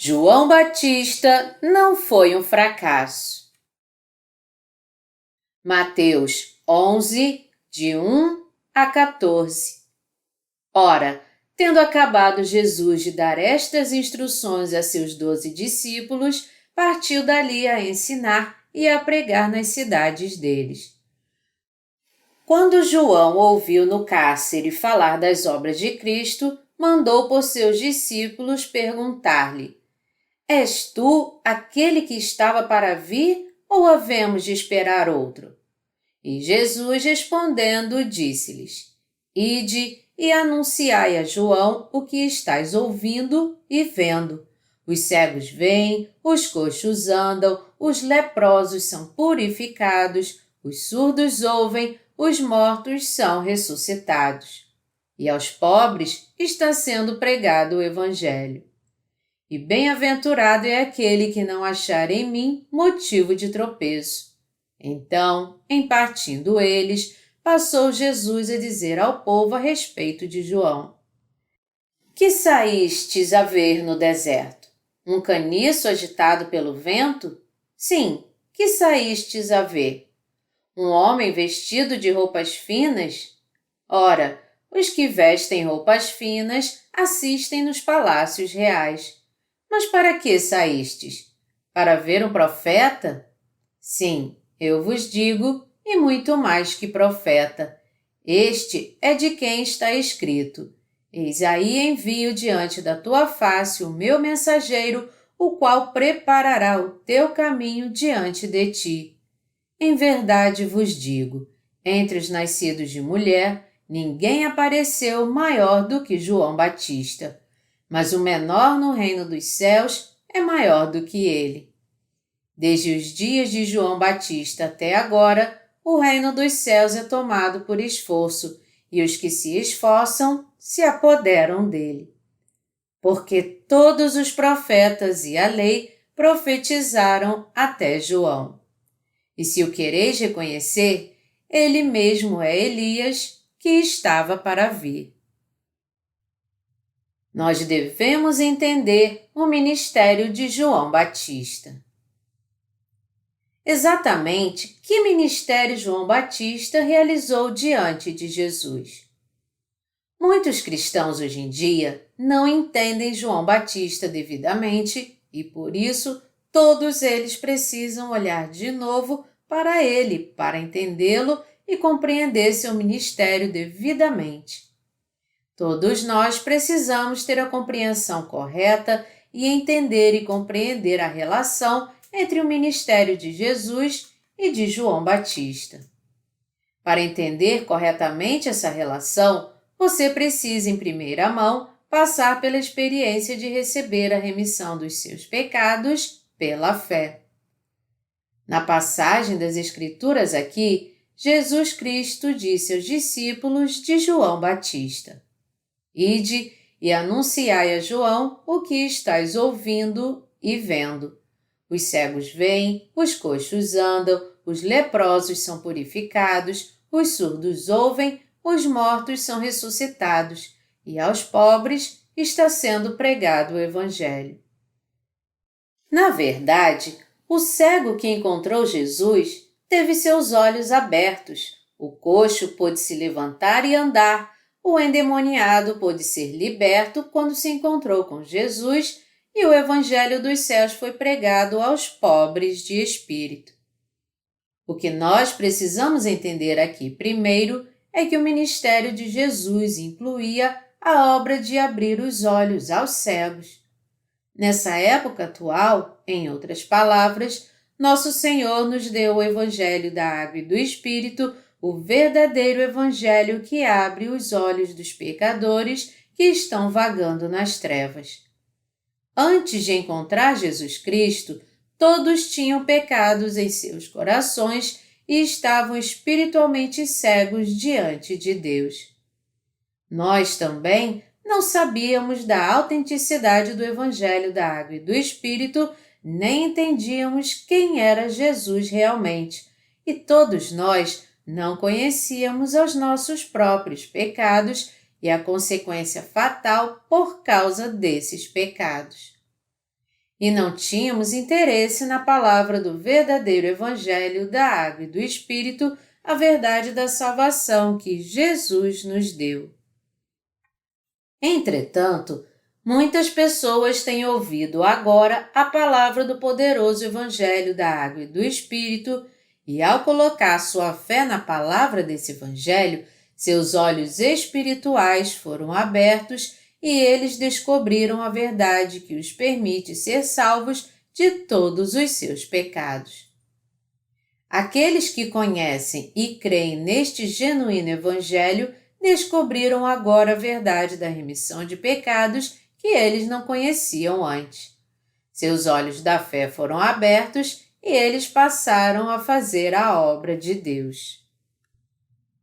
João Batista não foi um fracasso. Mateus 11, de 1 a 14. Ora, tendo acabado Jesus de dar estas instruções a seus 12 discípulos, partiu dali a ensinar e a pregar nas cidades deles. Quando João ouviu no cárcere falar das obras de Cristo, mandou por seus discípulos perguntar-lhe: És tu aquele que estava para vir, ou havemos de esperar outro? E Jesus, respondendo, disse-lhes: Ide e anunciai a João o que estáis ouvindo e vendo. Os cegos veem, os coxos andam, os leprosos são purificados, os surdos ouvem, os mortos são ressuscitados. E aos pobres está sendo pregado o Evangelho. E bem-aventurado é aquele que não achar em mim motivo de tropeço. Então, em partindo eles, passou Jesus a dizer ao povo a respeito de João: Que saístes a ver no deserto? Um caniço agitado pelo vento? Sim, que saístes a ver? Um homem vestido de roupas finas? Ora, os que vestem roupas finas assistem nos palácios reais. Mas para que saístes? Para ver um profeta? Sim, eu vos digo, e muito mais que profeta. Este é de quem está escrito: Eis aí envio diante da tua face o meu mensageiro, o qual preparará o teu caminho diante de ti. Em verdade vos digo, entre os nascidos de mulher, ninguém apareceu maior do que João Batista. Mas o menor no reino dos céus é maior do que ele. Desde os dias de João Batista até agora, o reino dos céus é tomado por esforço, e os que se esforçam se apoderam dele. Porque todos os profetas e a lei profetizaram até João. E se o quereis reconhecer, ele mesmo é Elias, que estava para vir. Nós devemos entender o ministério de João Batista. Exatamente que ministério João Batista realizou diante de Jesus? Muitos cristãos hoje em dia não entendem João Batista devidamente e, por isso, todos eles precisam olhar de novo para ele, para entendê-lo e compreender seu ministério devidamente. Todos nós precisamos ter a compreensão correta e entender e compreender a relação entre o ministério de Jesus e de João Batista. Para entender corretamente essa relação, você precisa, em primeira mão, passar pela experiência de receber a remissão dos seus pecados pela fé. Na passagem das Escrituras aqui, Jesus Cristo disse aos discípulos de João Batista: Ide e anunciai a João o que estáis ouvindo e vendo. Os cegos veem, os coxos andam, os leprosos são purificados, os surdos ouvem, os mortos são ressuscitados, e aos pobres está sendo pregado o Evangelho. Na verdade, o cego que encontrou Jesus teve seus olhos abertos, o coxo pôde se levantar e andar, o endemoniado pôde ser liberto quando se encontrou com Jesus e o Evangelho dos céus foi pregado aos pobres de espírito. O que nós precisamos entender aqui primeiro é que o ministério de Jesus incluía a obra de abrir os olhos aos cegos. Nessa época atual, em outras palavras, nosso Senhor nos deu o Evangelho da Água e do Espírito, o verdadeiro Evangelho que abre os olhos dos pecadores que estão vagando nas trevas. Antes de encontrar Jesus Cristo, todos tinham pecados em seus corações e estavam espiritualmente cegos diante de Deus. Nós também não sabíamos da autenticidade do Evangelho da Água e do Espírito, nem entendíamos quem era Jesus realmente, e todos nós não conhecíamos os nossos próprios pecados e a consequência fatal por causa desses pecados. e não tínhamos interesse na palavra do verdadeiro Evangelho da Água e do Espírito, a verdade da salvação que Jesus nos deu. Entretanto, muitas pessoas têm ouvido agora a palavra do poderoso Evangelho da Água e do Espírito e, ao colocar sua fé na palavra desse Evangelho, seus olhos espirituais foram abertos e eles descobriram a verdade que os permite ser salvos de todos os seus pecados. Aqueles que conhecem e creem neste genuíno Evangelho descobriram agora a verdade da remissão de pecados que eles não conheciam antes. Seus olhos da fé foram abertos e eles passaram a fazer a obra de Deus.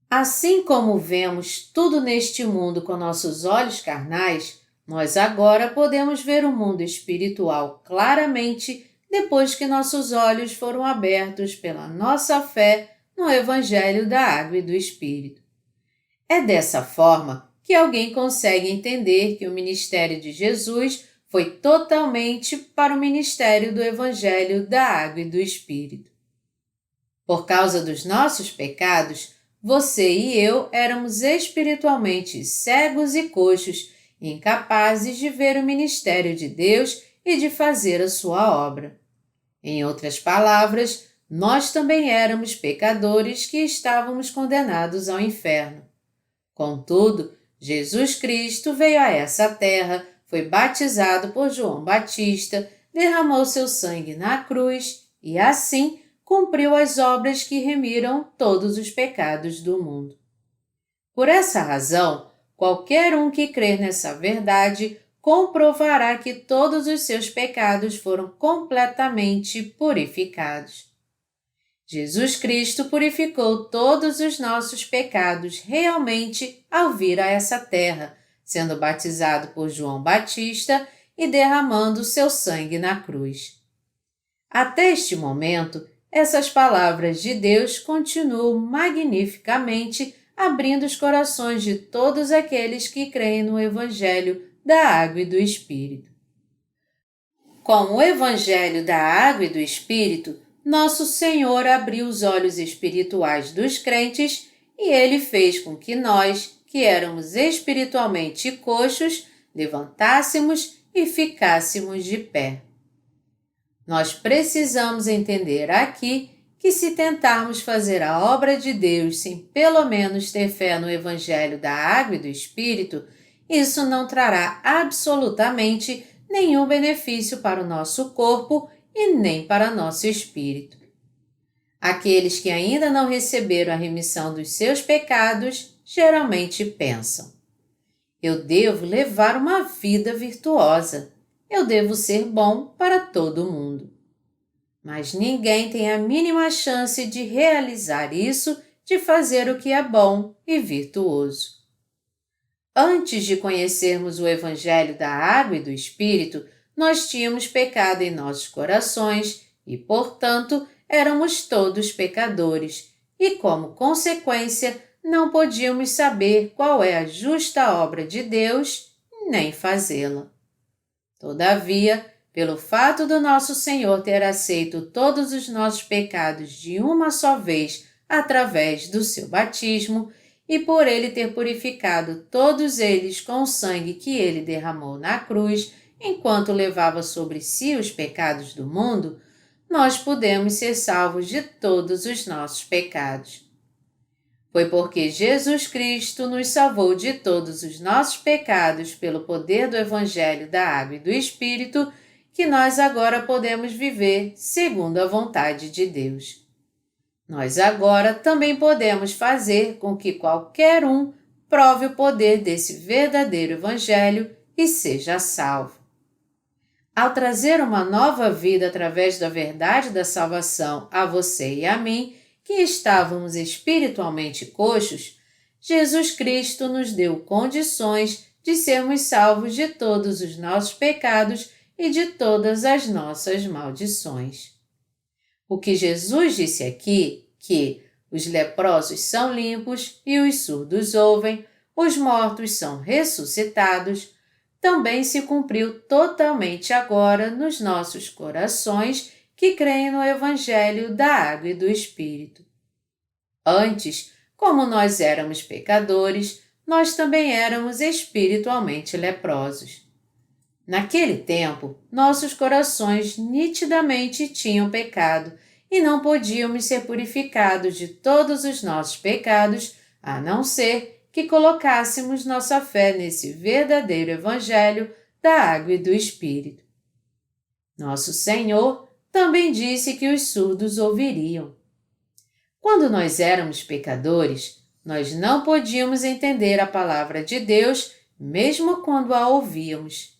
Assim como vemos tudo neste mundo com nossos olhos carnais, nós agora podemos ver o mundo espiritual claramente depois que nossos olhos foram abertos pela nossa fé no Evangelho da Água e do Espírito. É dessa forma que alguém consegue entender que o ministério de Jesus foi totalmente para o ministério do Evangelho da Água e do Espírito. Por causa dos nossos pecados, você e eu éramos espiritualmente cegos e coxos, incapazes de ver o ministério de Deus e de fazer a sua obra. Em outras palavras, nós também éramos pecadores que estávamos condenados ao inferno. Contudo, Jesus Cristo veio a essa terra, foi batizado por João Batista, derramou seu sangue na cruz e, assim, cumpriu as obras que remiram todos os pecados do mundo. Por essa razão, qualquer um que crer nessa verdade comprovará que todos os seus pecados foram completamente purificados. Jesus Cristo purificou todos os nossos pecados realmente ao vir a essa terra, sendo batizado por João Batista e derramando seu sangue na cruz. Até este momento, essas palavras de Deus continuam magnificamente abrindo os corações de todos aqueles que creem no Evangelho da Água e do Espírito. Com o Evangelho da Água e do Espírito, nosso Senhor abriu os olhos espirituais dos crentes e Ele fez com que nós, que éramos espiritualmente coxos, levantássemos e ficássemos de pé. Nós precisamos entender aqui que se tentarmos fazer a obra de Deus sem pelo menos ter fé no Evangelho da Água e do Espírito, isso não trará absolutamente nenhum benefício para o nosso corpo e nem para nosso espírito. Aqueles que ainda não receberam a remissão dos seus pecados geralmente pensam: eu devo levar uma vida virtuosa, eu devo ser bom para todo mundo. Mas ninguém tem a mínima chance de realizar isso, de fazer o que é bom e virtuoso. Antes de conhecermos o Evangelho da Água e do Espírito, nós tínhamos pecado em nossos corações e, portanto, éramos todos pecadores e, como consequência, não podíamos saber qual é a justa obra de Deus nem fazê-la. Todavia, pelo fato do nosso Senhor ter aceito todos os nossos pecados de uma só vez através do seu batismo e por ele ter purificado todos eles com o sangue que ele derramou na cruz enquanto levava sobre si os pecados do mundo, nós podemos ser salvos de todos os nossos pecados. Foi porque Jesus Cristo nos salvou de todos os nossos pecados pelo poder do Evangelho da Água e do Espírito que nós agora podemos viver segundo a vontade de Deus. Nós agora também podemos fazer com que qualquer um prove o poder desse verdadeiro Evangelho e seja salvo. Ao trazer uma nova vida através da verdade da salvação a você e a mim, que estávamos espiritualmente coxos, Jesus Cristo nos deu condições de sermos salvos de todos os nossos pecados e de todas as nossas maldições. O que Jesus disse aqui, que os leprosos são limpos e os surdos ouvem, os mortos são ressuscitados, também se cumpriu totalmente agora nos nossos corações que creem no Evangelho da Água e do Espírito. Antes, como nós éramos pecadores, nós também éramos espiritualmente leprosos. Naquele tempo, nossos corações nitidamente tinham pecado e não podíamos ser purificados de todos os nossos pecados, a não ser que colocássemos nossa fé nesse verdadeiro Evangelho da Água e do Espírito. Nosso Senhor também disse que os surdos ouviriam. Quando nós éramos pecadores, nós não podíamos entender a palavra de Deus, mesmo quando a ouvíamos.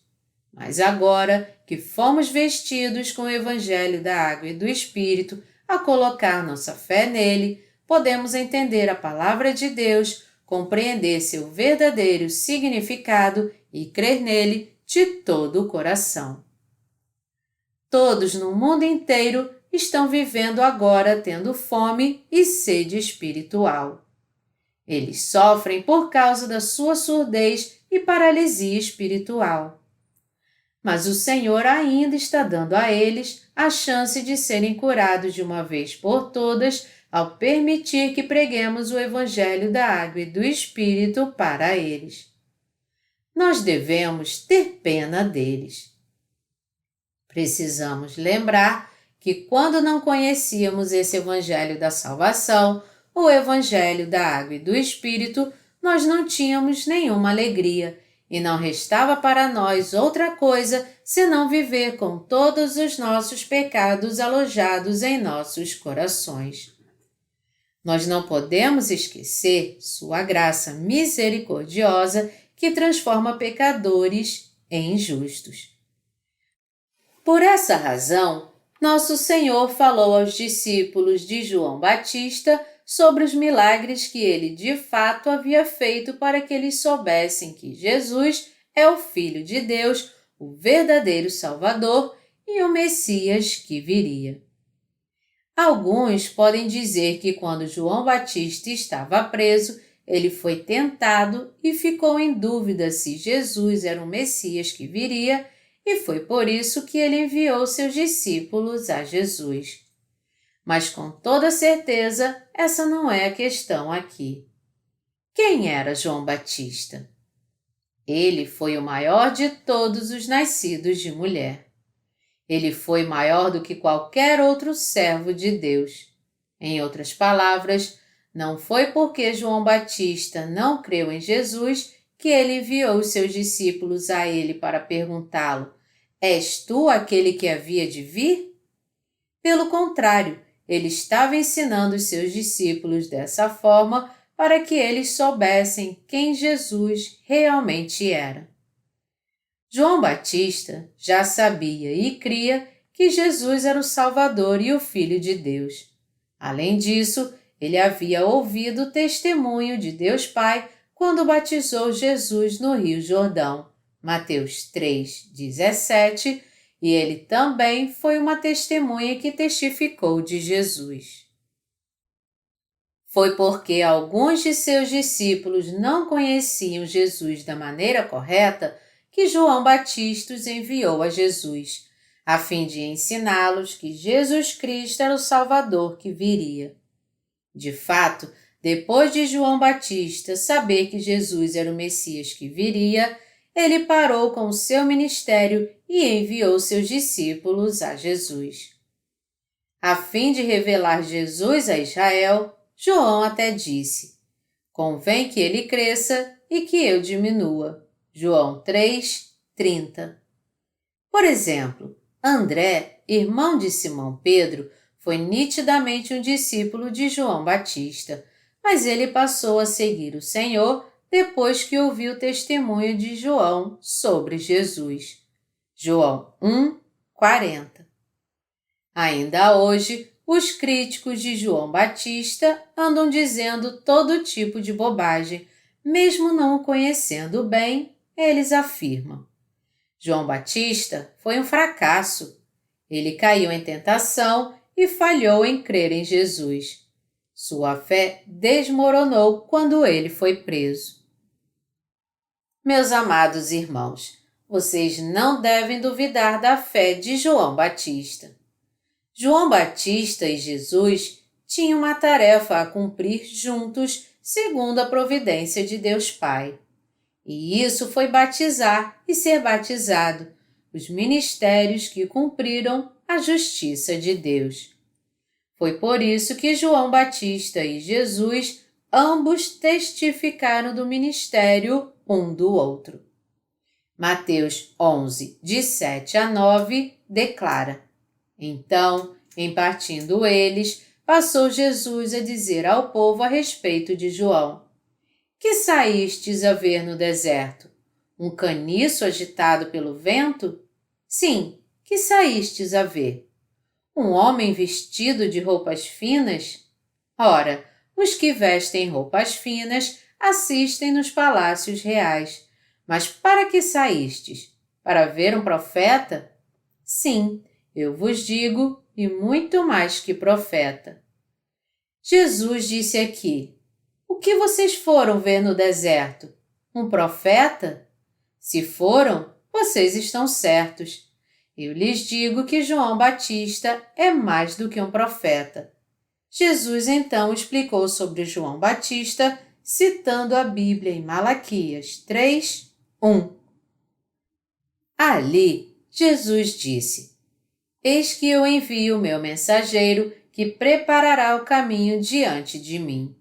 Mas agora que fomos vestidos com o Evangelho da Água e do Espírito, a colocar nossa fé nele, podemos entender a palavra de Deus, compreender seu verdadeiro significado e crer nele de todo o coração. Todos no mundo inteiro estão vivendo agora tendo fome e sede espiritual. Eles sofrem por causa da sua surdez e paralisia espiritual. Mas o Senhor ainda está dando a eles a chance de serem curados de uma vez por todas ao permitir que preguemos o Evangelho da Água e do Espírito para eles. Nós devemos ter pena deles. Precisamos lembrar que quando não conhecíamos esse Evangelho da salvação, o Evangelho da Água e do Espírito, nós não tínhamos nenhuma alegria e não restava para nós outra coisa senão viver com todos os nossos pecados alojados em nossos corações. Nós não podemos esquecer sua graça misericordiosa que transforma pecadores em justos. Por essa razão, nosso Senhor falou aos discípulos de João Batista sobre os milagres que ele de fato havia feito para que eles soubessem que Jesus é o Filho de Deus, o verdadeiro Salvador e o Messias que viria. Alguns podem dizer que quando João Batista estava preso, ele foi tentado e ficou em dúvida se Jesus era o Messias que viria, e foi por isso que ele enviou seus discípulos a Jesus. Mas com toda certeza, essa não é a questão aqui. Quem era João Batista? Ele foi o maior de todos os nascidos de mulher. Ele foi maior do que qualquer outro servo de Deus. Em outras palavras, não foi porque João Batista não creu em Jesus que ele enviou os seus discípulos a ele para perguntá-lo: És tu aquele que havia de vir? Pelo contrário, ele estava ensinando os seus discípulos dessa forma para que eles soubessem quem Jesus realmente era. João Batista já sabia e cria que Jesus era o Salvador e o Filho de Deus. Além disso, ele havia ouvido o testemunho de Deus Pai quando batizou Jesus no Rio Jordão, Mateus 3:17, e ele também foi uma testemunha que testificou de Jesus. Foi porque alguns de seus discípulos não conheciam Jesus da maneira correta que João Batista os enviou a Jesus, a fim de ensiná-los que Jesus Cristo era o Salvador que viria. De fato, depois de João Batista saber que Jesus era o Messias que viria, ele parou com o seu ministério e enviou seus discípulos a Jesus. A fim de revelar Jesus a Israel, João até disse: Convém que ele cresça e que eu diminua. João 3:30. Por exemplo, André, irmão de Simão Pedro, foi nitidamente um discípulo de João Batista, mas ele passou a seguir o Senhor depois que ouviu o testemunho de João sobre Jesus. João 1:40. Ainda hoje, os críticos de João Batista andam dizendo todo tipo de bobagem, mesmo não o conhecendo bem, eles afirmam: João Batista foi um fracasso. Ele caiu em tentação e falhou em crer em Jesus. Sua fé desmoronou quando ele foi preso. Meus amados irmãos, vocês não devem duvidar da fé de João Batista. João Batista e Jesus tinham uma tarefa a cumprir juntos, segundo a providência de Deus Pai. E isso foi batizar e ser batizado, os ministérios que cumpriram a justiça de Deus. Foi por isso que João Batista e Jesus ambos testificaram do ministério um do outro. Mateus 11, de 7 a 9, declara: Então, em partindo eles, passou Jesus a dizer ao povo a respeito de João: Que saístes a ver no deserto? Um caniço agitado pelo vento? Sim, que saístes a ver? Um homem vestido de roupas finas? Ora, os que vestem roupas finas assistem nos palácios reais. Mas para que saístes? Para ver um profeta? Sim, eu vos digo, e muito mais que profeta. Jesus disse aqui: O que vocês foram ver no deserto? Um profeta? Se foram, vocês estão certos. Eu lhes digo que João Batista é mais do que um profeta. Jesus então explicou sobre João Batista, citando a Bíblia em Malaquias 3, 1. Ali, Jesus disse: Eis que eu envio o meu mensageiro que preparará o caminho diante de mim.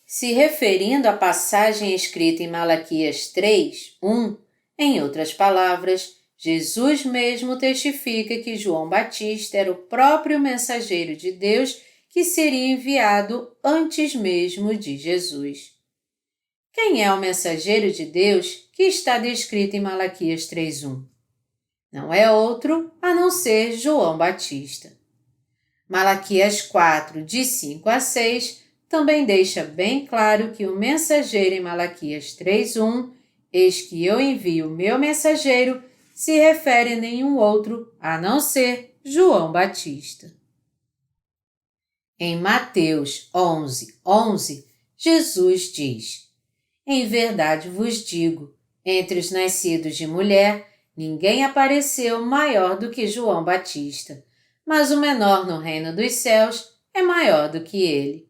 Se referindo à passagem escrita em Malaquias 3, 1, em outras palavras, Jesus mesmo testifica que João Batista era o próprio mensageiro de Deus que seria enviado antes mesmo de Jesus. Quem é o mensageiro de Deus que está descrito em Malaquias 3:1? Não é outro a não ser João Batista. Malaquias 4, de 5 a 6, também deixa bem claro que o mensageiro em Malaquias 3:1, eis que eu envio o meu mensageiro, se refere a nenhum outro a não ser João Batista. Em Mateus 11, 11, Jesus diz: Em verdade vos digo, entre os nascidos de mulher, ninguém apareceu maior do que João Batista, mas o menor no reino dos céus é maior do que ele.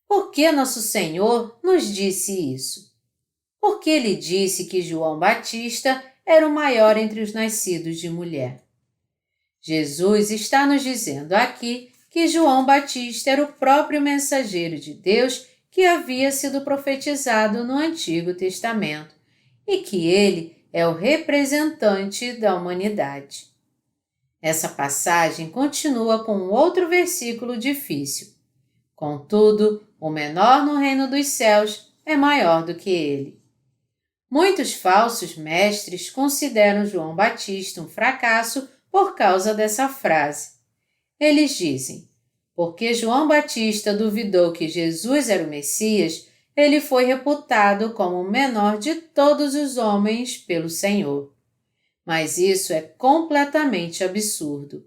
Por que nosso Senhor nos disse isso? Porque ele disse que João Batista era o maior entre os nascidos de mulher. Jesus está nos dizendo aqui que João Batista era o próprio mensageiro de Deus que havia sido profetizado no Antigo Testamento e que ele é o representante da humanidade. Essa passagem continua com um outro versículo difícil. Contudo, o menor no reino dos céus é maior do que ele. Muitos falsos mestres consideram João Batista um fracasso por causa dessa frase. Eles dizem: porque João Batista duvidou que Jesus era o Messias, ele foi reputado como o menor de todos os homens pelo Senhor. Mas isso é completamente absurdo.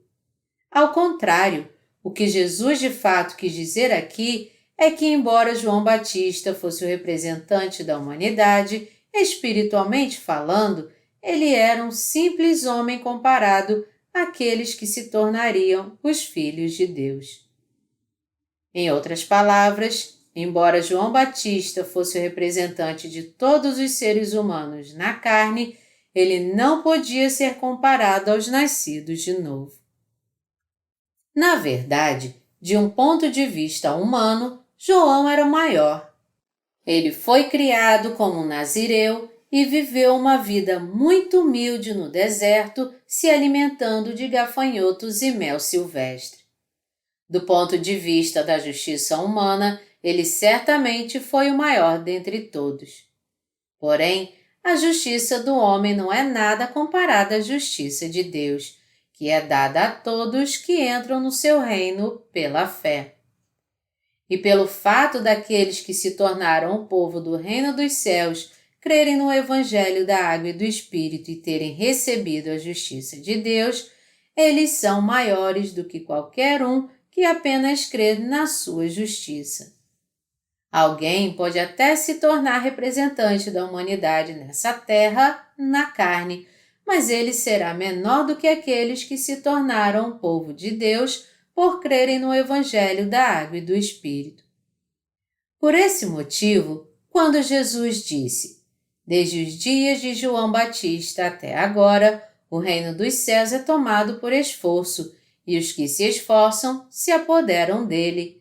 Ao contrário, o que Jesus de fato quis dizer aqui é que, embora João Batista fosse o representante da humanidade, espiritualmente falando, ele era um simples homem comparado àqueles que se tornariam os filhos de Deus. Em outras palavras, embora João Batista fosse o representante de todos os seres humanos na carne, ele não podia ser comparado aos nascidos de novo. Na verdade, de um ponto de vista humano, João era o maior. Ele foi criado como um nazireu e viveu uma vida muito humilde no deserto, se alimentando de gafanhotos e mel silvestre. Do ponto de vista da justiça humana, ele certamente foi o maior dentre todos. Porém, a justiça do homem não é nada comparada à justiça de Deus, que é dada a todos que entram no seu reino pela fé. E pelo fato daqueles que se tornaram o povo do reino dos céus crerem no Evangelho da Água e do Espírito e terem recebido a justiça de Deus, eles são maiores do que qualquer um que apenas crê na sua justiça. Alguém pode até se tornar representante da humanidade nessa terra, na carne, mas ele será menor do que aqueles que se tornaram povo de Deus por crerem no Evangelho da Água e do Espírito. Por esse motivo, quando Jesus disse: "Desde os dias de João Batista até agora, o reino dos céus é tomado por esforço, e os que se esforçam se apoderam dele",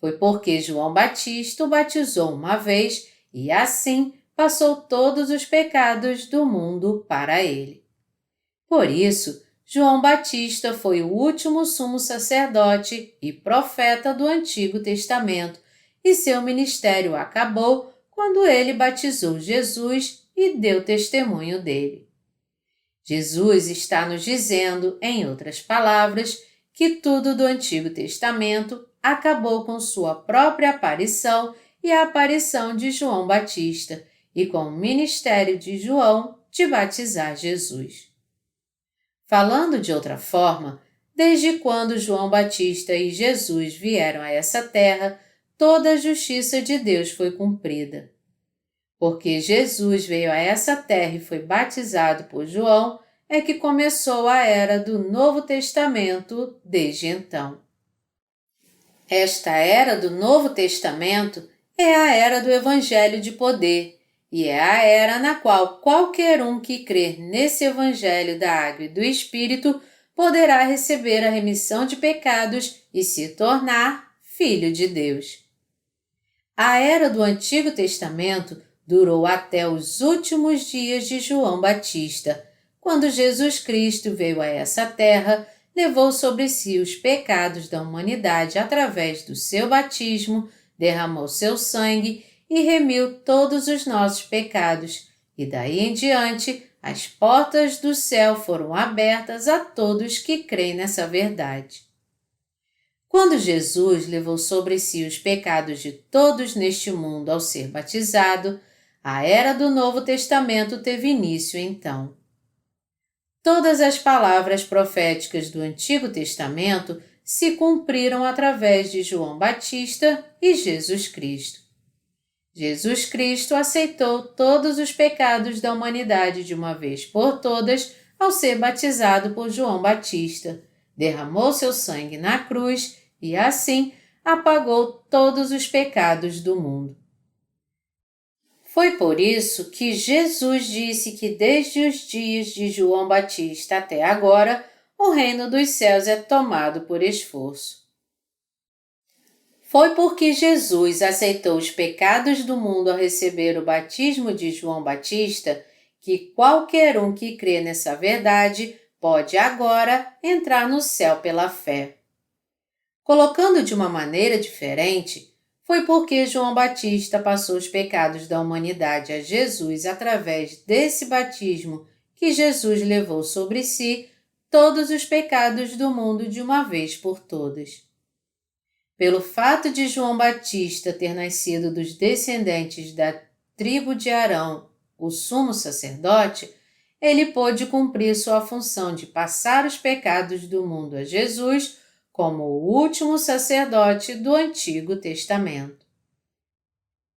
foi porque João Batista o batizou uma vez e assim passou todos os pecados do mundo para ele. Por isso, João Batista foi o último sumo sacerdote e profeta do Antigo Testamento, e seu ministério acabou quando ele batizou Jesus e deu testemunho dele. Jesus está nos dizendo, em outras palavras, que tudo do Antigo Testamento acabou com sua própria aparição e a aparição de João Batista, e com o ministério de João de batizar Jesus. Falando de outra forma, desde quando João Batista e Jesus vieram a essa terra, toda a justiça de Deus foi cumprida. Porque Jesus veio a essa terra e foi batizado por João, é que começou a era do Novo Testamento desde então. Esta era do Novo Testamento é a era do Evangelho de poder, e é a era na qual qualquer um que crer nesse Evangelho da Água e do Espírito poderá receber a remissão de pecados e se tornar filho de Deus. A era do Antigo Testamento durou até os últimos dias de João Batista, quando Jesus Cristo veio a essa terra, levou sobre si os pecados da humanidade através do seu batismo, derramou seu sangue e remiu todos os nossos pecados, e daí em diante as portas do céu foram abertas a todos que creem nessa verdade. Quando Jesus levou sobre si os pecados de todos neste mundo ao ser batizado, a era do Novo Testamento teve início então. Todas as palavras proféticas do Antigo Testamento se cumpriram através de João Batista e Jesus Cristo. Jesus Cristo aceitou todos os pecados da humanidade de uma vez por todas ao ser batizado por João Batista, derramou seu sangue na cruz e, assim, apagou todos os pecados do mundo. Foi por isso que Jesus disse que desde os dias de João Batista até agora, o reino dos céus é tomado por esforço. Foi porque Jesus aceitou os pecados do mundo ao receber o batismo de João Batista que qualquer um que crê nessa verdade pode agora entrar no céu pela fé. Colocando de uma maneira diferente, foi porque João Batista passou os pecados da humanidade a Jesus através desse batismo que Jesus levou sobre si todos os pecados do mundo de uma vez por todas. Pelo fato de João Batista ter nascido dos descendentes da tribo de Arão, o sumo sacerdote, ele pôde cumprir sua função de passar os pecados do mundo a Jesus como o último sacerdote do Antigo Testamento.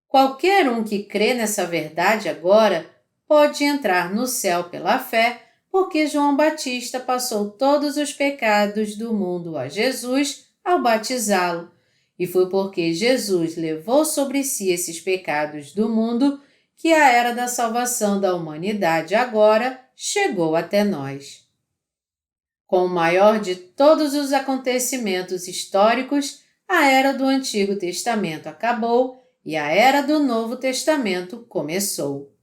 Qualquer um que crê nessa verdade agora pode entrar no céu pela fé, porque João Batista passou todos os pecados do mundo a Jesus ao batizá-lo, e foi porque Jesus levou sobre si esses pecados do mundo que a era da salvação da humanidade agora chegou até nós. Com o maior de todos os acontecimentos históricos, a era do Antigo Testamento acabou e a era do Novo Testamento começou.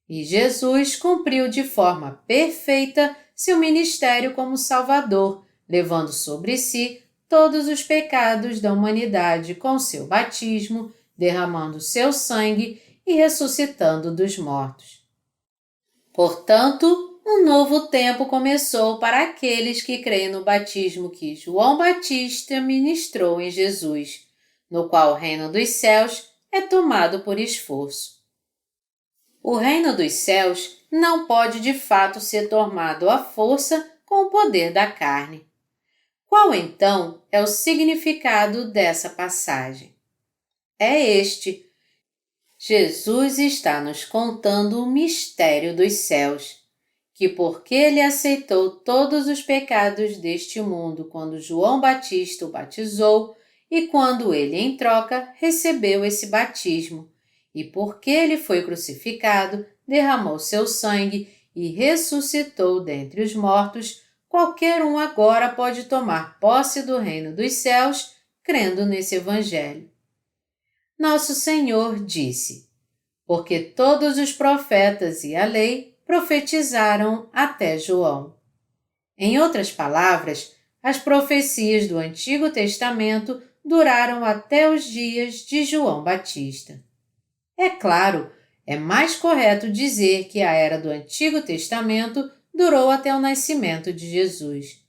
E Jesus cumpriu de forma perfeita seu ministério como Salvador, levando sobre si todos os pecados da humanidade com seu batismo, derramando seu sangue e ressuscitando dos mortos. Portanto, um novo tempo começou para aqueles que creem no batismo que João Batista ministrou em Jesus, no qual o reino dos céus é tomado por esforço. O reino dos céus não pode de fato ser tomado à força com o poder da carne. Qual então é o significado dessa passagem? é este: Jesus está nos contando o mistério dos céus, que porque ele aceitou todos os pecados deste mundo quando João Batista o batizou e quando ele, em troca, recebeu esse batismo, e porque ele foi crucificado, derramou seu sangue e ressuscitou dentre os mortos, qualquer um agora pode tomar posse do reino dos céus, crendo nesse evangelho. Nosso Senhor disse: porque todos os profetas e a lei profetizaram até João. Em outras palavras, as profecias do Antigo Testamento duraram até os dias de João Batista. É claro, é mais correto dizer que a era do Antigo Testamento durou até o nascimento de Jesus.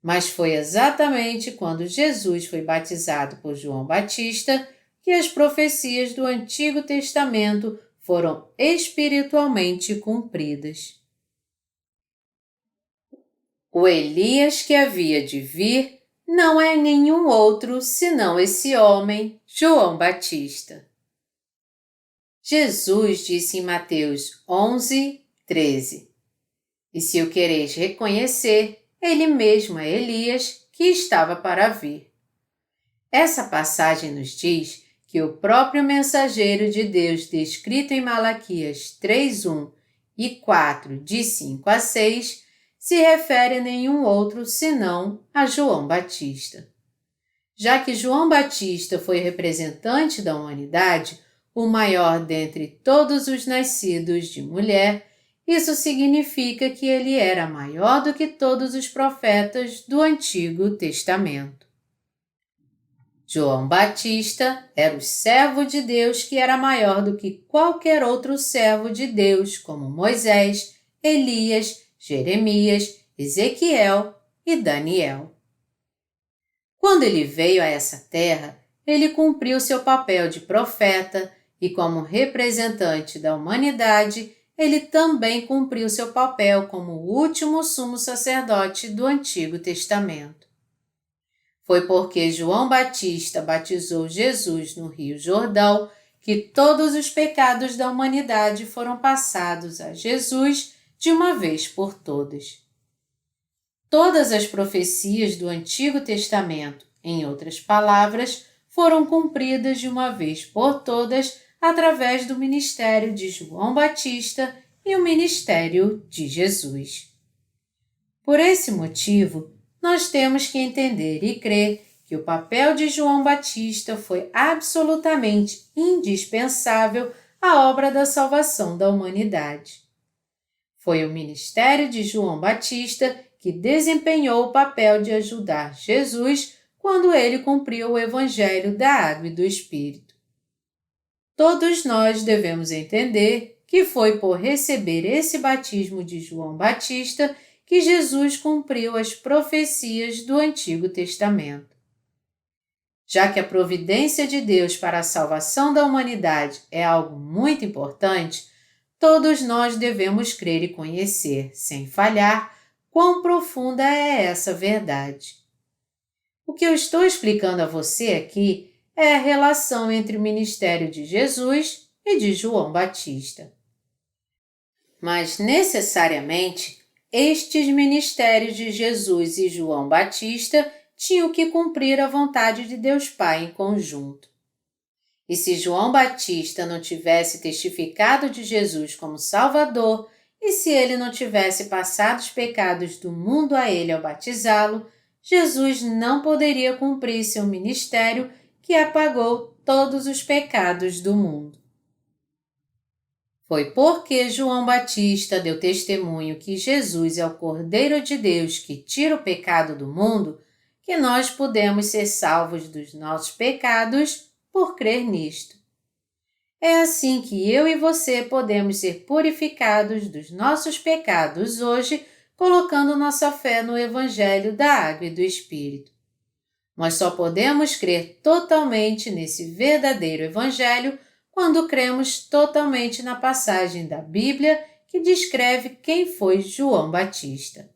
Mas foi exatamente quando Jesus foi batizado por João Batista que as profecias do Antigo Testamento foram espiritualmente cumpridas. O Elias que havia de vir não é nenhum outro senão esse homem, João Batista. Jesus disse em Mateus 11:13: E se o quereis reconhecer, ele mesmo é Elias que estava para vir. Essa passagem nos diz que o próprio mensageiro de Deus descrito em Malaquias 3:1 e 4, de 5 a 6, se refere a nenhum outro senão a João Batista. Já que João Batista foi representante da humanidade, o maior dentre todos os nascidos de mulher, isso significa que ele era maior do que todos os profetas do Antigo Testamento. João Batista era o servo de Deus que era maior do que qualquer outro servo de Deus, como Moisés, Elias, Jeremias, Ezequiel e Daniel. Quando ele veio a essa terra, ele cumpriu seu papel de profeta e, como representante da humanidade, ele também cumpriu seu papel como o último sumo sacerdote do Antigo Testamento. Foi porque João Batista batizou Jesus no Rio Jordão que todos os pecados da humanidade foram passados a Jesus de uma vez por todas. Todas as profecias do Antigo Testamento, em outras palavras, foram cumpridas de uma vez por todas através do ministério de João Batista e o ministério de Jesus. Por esse motivo, nós temos que entender e crer que o papel de João Batista foi absolutamente indispensável à obra da salvação da humanidade. Foi o ministério de João Batista que desempenhou o papel de ajudar Jesus quando ele cumpriu o Evangelho da Água e do Espírito. Todos nós devemos entender que foi por receber esse batismo de João Batista que Jesus cumpriu as profecias do Antigo Testamento. Já que a providência de Deus para a salvação da humanidade é algo muito importante, todos nós devemos crer e conhecer, sem falhar, quão profunda é essa verdade. O que eu estou explicando a você aqui é a relação entre o ministério de Jesus e de João Batista. Mas, necessariamente, estes ministérios de Jesus e João Batista tinham que cumprir a vontade de Deus Pai em conjunto. E se João Batista não tivesse testificado de Jesus como Salvador, e se ele não tivesse passado os pecados do mundo a ele ao batizá-lo, Jesus não poderia cumprir seu ministério que apagou todos os pecados do mundo. Foi porque João Batista deu testemunho que Jesus é o Cordeiro de Deus que tira o pecado do mundo que nós podemos ser salvos dos nossos pecados por crer nisto. É assim que eu e você podemos ser purificados dos nossos pecados hoje, colocando nossa fé no Evangelho da Água e do Espírito. Nós só podemos crer totalmente nesse verdadeiro Evangelho quando cremos totalmente na passagem da Bíblia que descreve quem foi João Batista.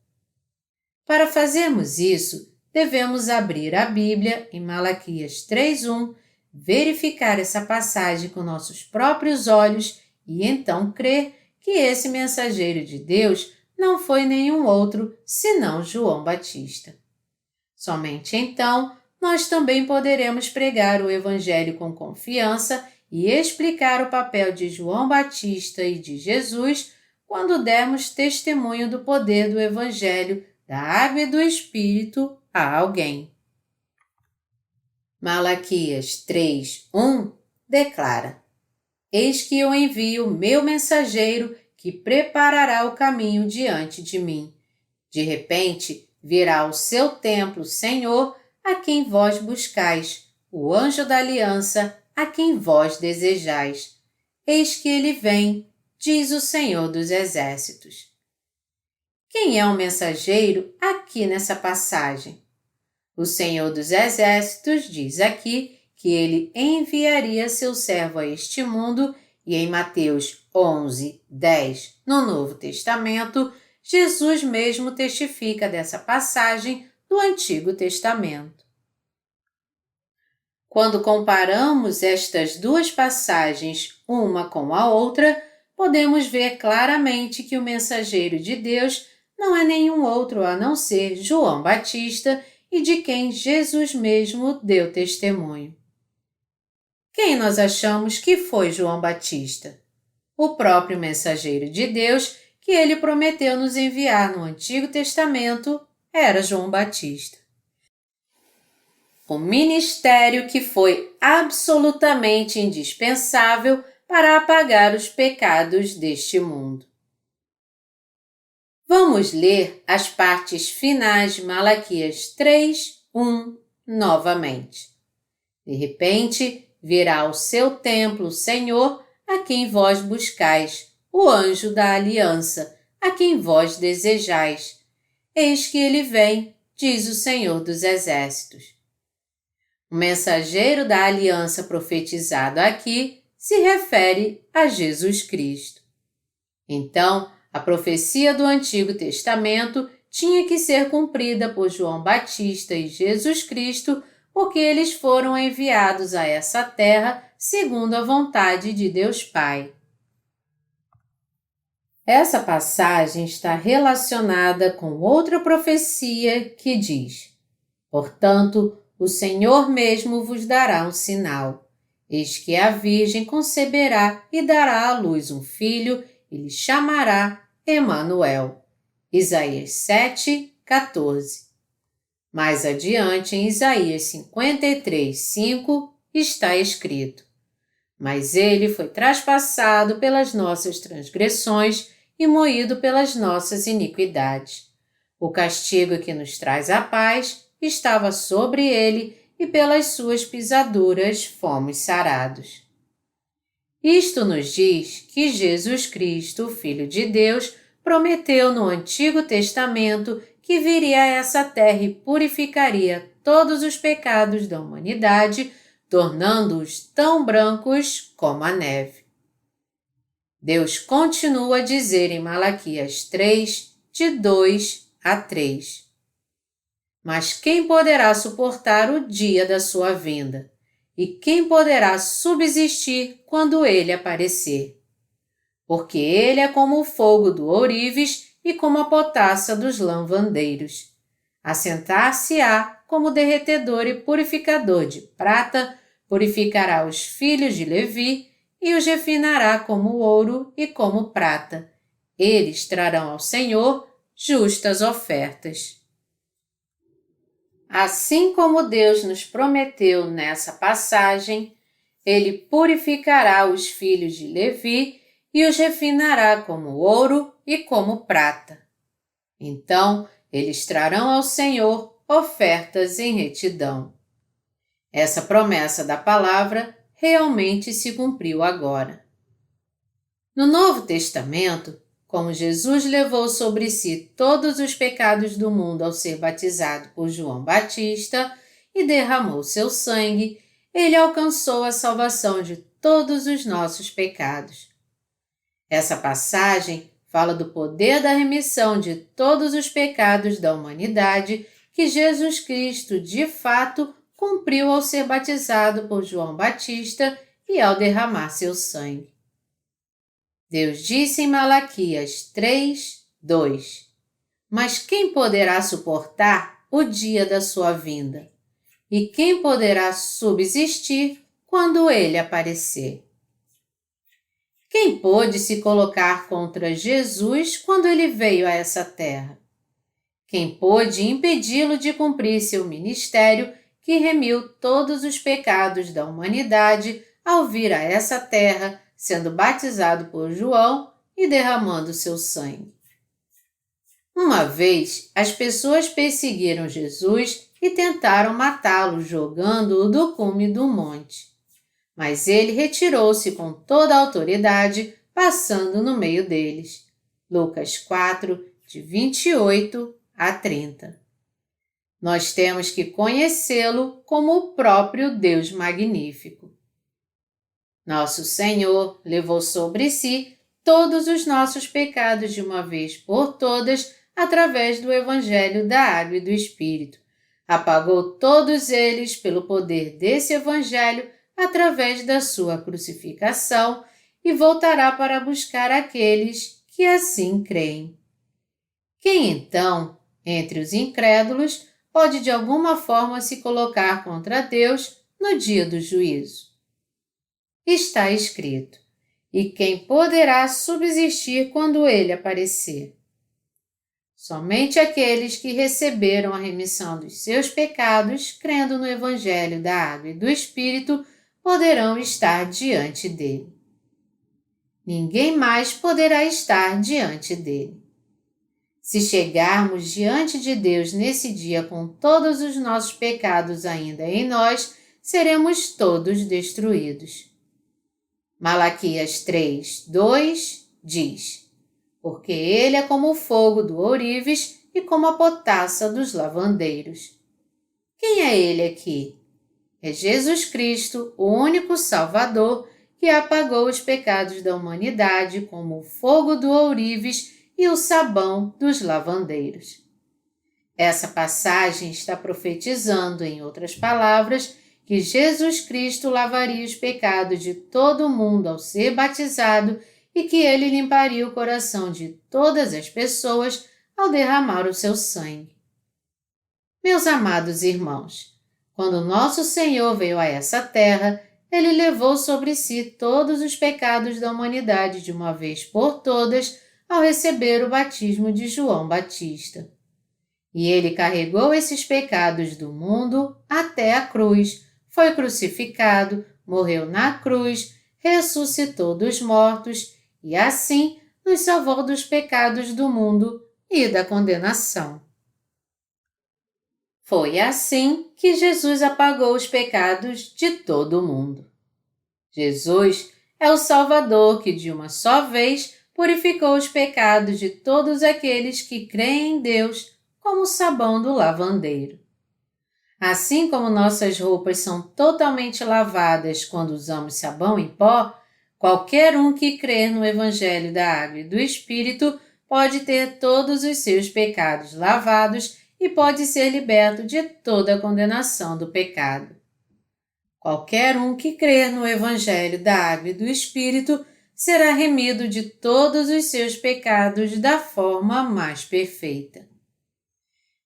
Para fazermos isso, devemos abrir a Bíblia em Malaquias 3:1, verificar essa passagem com nossos próprios olhos e então crer que esse mensageiro de Deus não foi nenhum outro senão João Batista. Somente então nós também poderemos pregar o Evangelho com confiança e explicar o papel de João Batista e de Jesus quando dermos testemunho do poder do Evangelho, da água e do Espírito a alguém. Malaquias 3:1 declara: Eis que eu envio meu mensageiro que preparará o caminho diante de mim. De repente, virá ao seu templo, Senhor, a quem vós buscais, o anjo da aliança, a quem vós desejais. Eis que ele vem, diz o Senhor dos Exércitos. Quem é o mensageiro aqui nessa passagem? O Senhor dos Exércitos diz aqui que ele enviaria seu servo a este mundo e em Mateus 11:10, no Novo Testamento, Jesus mesmo testifica dessa passagem do Antigo Testamento. Quando comparamos estas duas passagens uma com a outra, podemos ver claramente que o mensageiro de Deus não é nenhum outro a não ser João Batista e de quem Jesus mesmo deu testemunho. Quem nós achamos que foi João Batista? O próprio mensageiro de Deus que ele prometeu nos enviar no Antigo Testamento era João Batista. O ministério que foi absolutamente indispensável para apagar os pecados deste mundo. Vamos ler as partes finais de Malaquias 3:1 novamente. De repente, virá ao seu templo o Senhor, a quem vós buscais, o anjo da aliança, a quem vós desejais. Eis que ele vem, diz o Senhor dos Exércitos. O mensageiro da aliança profetizado aqui se refere a Jesus Cristo. Então, a profecia do Antigo Testamento tinha que ser cumprida por João Batista e Jesus Cristo, porque eles foram enviados a essa terra segundo a vontade de Deus Pai. Essa passagem está relacionada com outra profecia que diz: Portanto, o Senhor mesmo vos dará um sinal. Eis que a Virgem conceberá e dará à luz um filho, e lhe chamará Emanuel. Isaías 7:14. Mais adiante, em Isaías 53:5, está escrito: Mas ele foi traspassado pelas nossas transgressões e moído pelas nossas iniquidades. O castigo que nos traz a paz estava sobre ele, e pelas suas pisaduras fomos sarados. Isto nos diz que Jesus Cristo, o Filho de Deus, prometeu no Antigo Testamento que viria a essa terra e purificaria todos os pecados da humanidade, tornando-os tão brancos como a neve. Deus continua a dizer em Malaquias 3, de 2-3: Mas quem poderá suportar o dia da sua vinda? E quem poderá subsistir quando ele aparecer? Porque ele é como o fogo do ourives e como a potassa dos lavandeiros. Assentar-se-á como derretedor e purificador de prata, purificará os filhos de Levi e os refinará como ouro e como prata. Eles trarão ao Senhor justas ofertas. Assim como Deus nos prometeu nessa passagem, ele purificará os filhos de Levi e os refinará como ouro e como prata. Então, eles trarão ao Senhor ofertas em retidão. Essa promessa da palavra realmente se cumpriu agora. No Novo Testamento, como Jesus levou sobre si todos os pecados do mundo ao ser batizado por João Batista e derramou seu sangue, ele alcançou a salvação de todos os nossos pecados. Essa passagem fala do poder da remissão de todos os pecados da humanidade que Jesus Cristo, de fato, cumpriu ao ser batizado por João Batista e ao derramar seu sangue. Deus disse em Malaquias 3:2: Mas quem poderá suportar o dia da sua vinda? E quem poderá subsistir quando ele aparecer? Quem pôde se colocar contra Jesus quando ele veio a essa terra? Quem pôde impedi-lo de cumprir seu ministério que remiu todos os pecados da humanidade ao vir a essa terra, sendo batizado por João e derramando seu sangue? Uma vez, as pessoas perseguiram Jesus e tentaram matá-lo jogando-o do cume do monte. Mas ele retirou-se com toda a autoridade, passando no meio deles. Lucas 4, de 28 a 30. Nós temos que conhecê-lo como o próprio Deus magnífico. Nosso Senhor levou sobre si todos os nossos pecados de uma vez por todas através do Evangelho da Água e do Espírito. Apagou todos eles pelo poder desse Evangelho através da sua crucificação e voltará para buscar aqueles que assim creem. Quem então, entre os incrédulos, pode de alguma forma se colocar contra Deus no dia do juízo? Está escrito: e quem poderá subsistir quando ele aparecer? Somente aqueles que receberam a remissão dos seus pecados, crendo no Evangelho da Água e do Espírito, poderão estar diante dele. Ninguém mais poderá estar diante dele. Se chegarmos diante de Deus nesse dia com todos os nossos pecados ainda em nós, seremos todos destruídos. Malaquias 3:2 diz: Porque ele é como o fogo do ourives e como a potassa dos lavandeiros. Quem é ele aqui? É Jesus Cristo, o único Salvador, que apagou os pecados da humanidade como o fogo do ourives e o sabão dos lavandeiros. Essa passagem está profetizando, em outras palavras, que Jesus Cristo lavaria os pecados de todo o mundo ao ser batizado e que ele limparia o coração de todas as pessoas ao derramar o seu sangue. Meus amados irmãos, quando nosso Senhor veio a essa terra, ele levou sobre si todos os pecados da humanidade de uma vez por todas ao receber o batismo de João Batista. E ele carregou esses pecados do mundo até a cruz, foi crucificado, morreu na cruz, ressuscitou dos mortos e assim nos salvou dos pecados do mundo e da condenação. Foi assim que Jesus apagou os pecados de todo o mundo. Jesus é o Salvador que de uma só vez purificou os pecados de todos aqueles que creem em Deus como o sabão do lavandeiro. Assim como nossas roupas são totalmente lavadas quando usamos sabão em pó, qualquer um que crer no Evangelho da Água e do Espírito pode ter todos os seus pecados lavados e pode ser liberto de toda a condenação do pecado. Qualquer um que crer no Evangelho da Água e do Espírito será remido de todos os seus pecados da forma mais perfeita.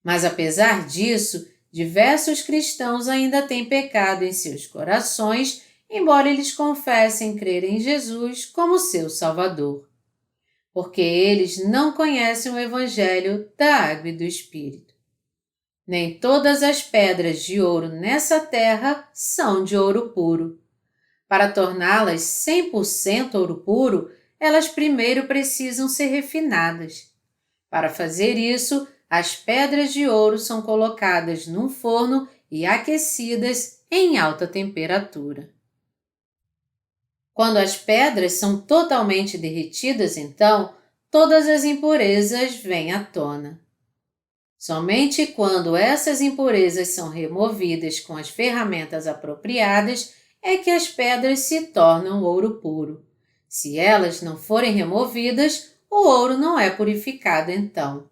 Mas apesar disso, diversos cristãos ainda têm pecado em seus corações, embora eles confessem crer em Jesus como seu Salvador, porque eles não conhecem o Evangelho da Água e do Espírito. Nem todas as pedras de ouro nessa terra são de ouro puro. Para torná-las 100% ouro puro, elas primeiro precisam ser refinadas. Para fazer isso, as pedras de ouro são colocadas num forno e aquecidas em alta temperatura. Quando as pedras são totalmente derretidas, então, todas as impurezas vêm à tona. Somente quando essas impurezas são removidas com as ferramentas apropriadas é que as pedras se tornam ouro puro. Se elas não forem removidas, o ouro não é purificado então.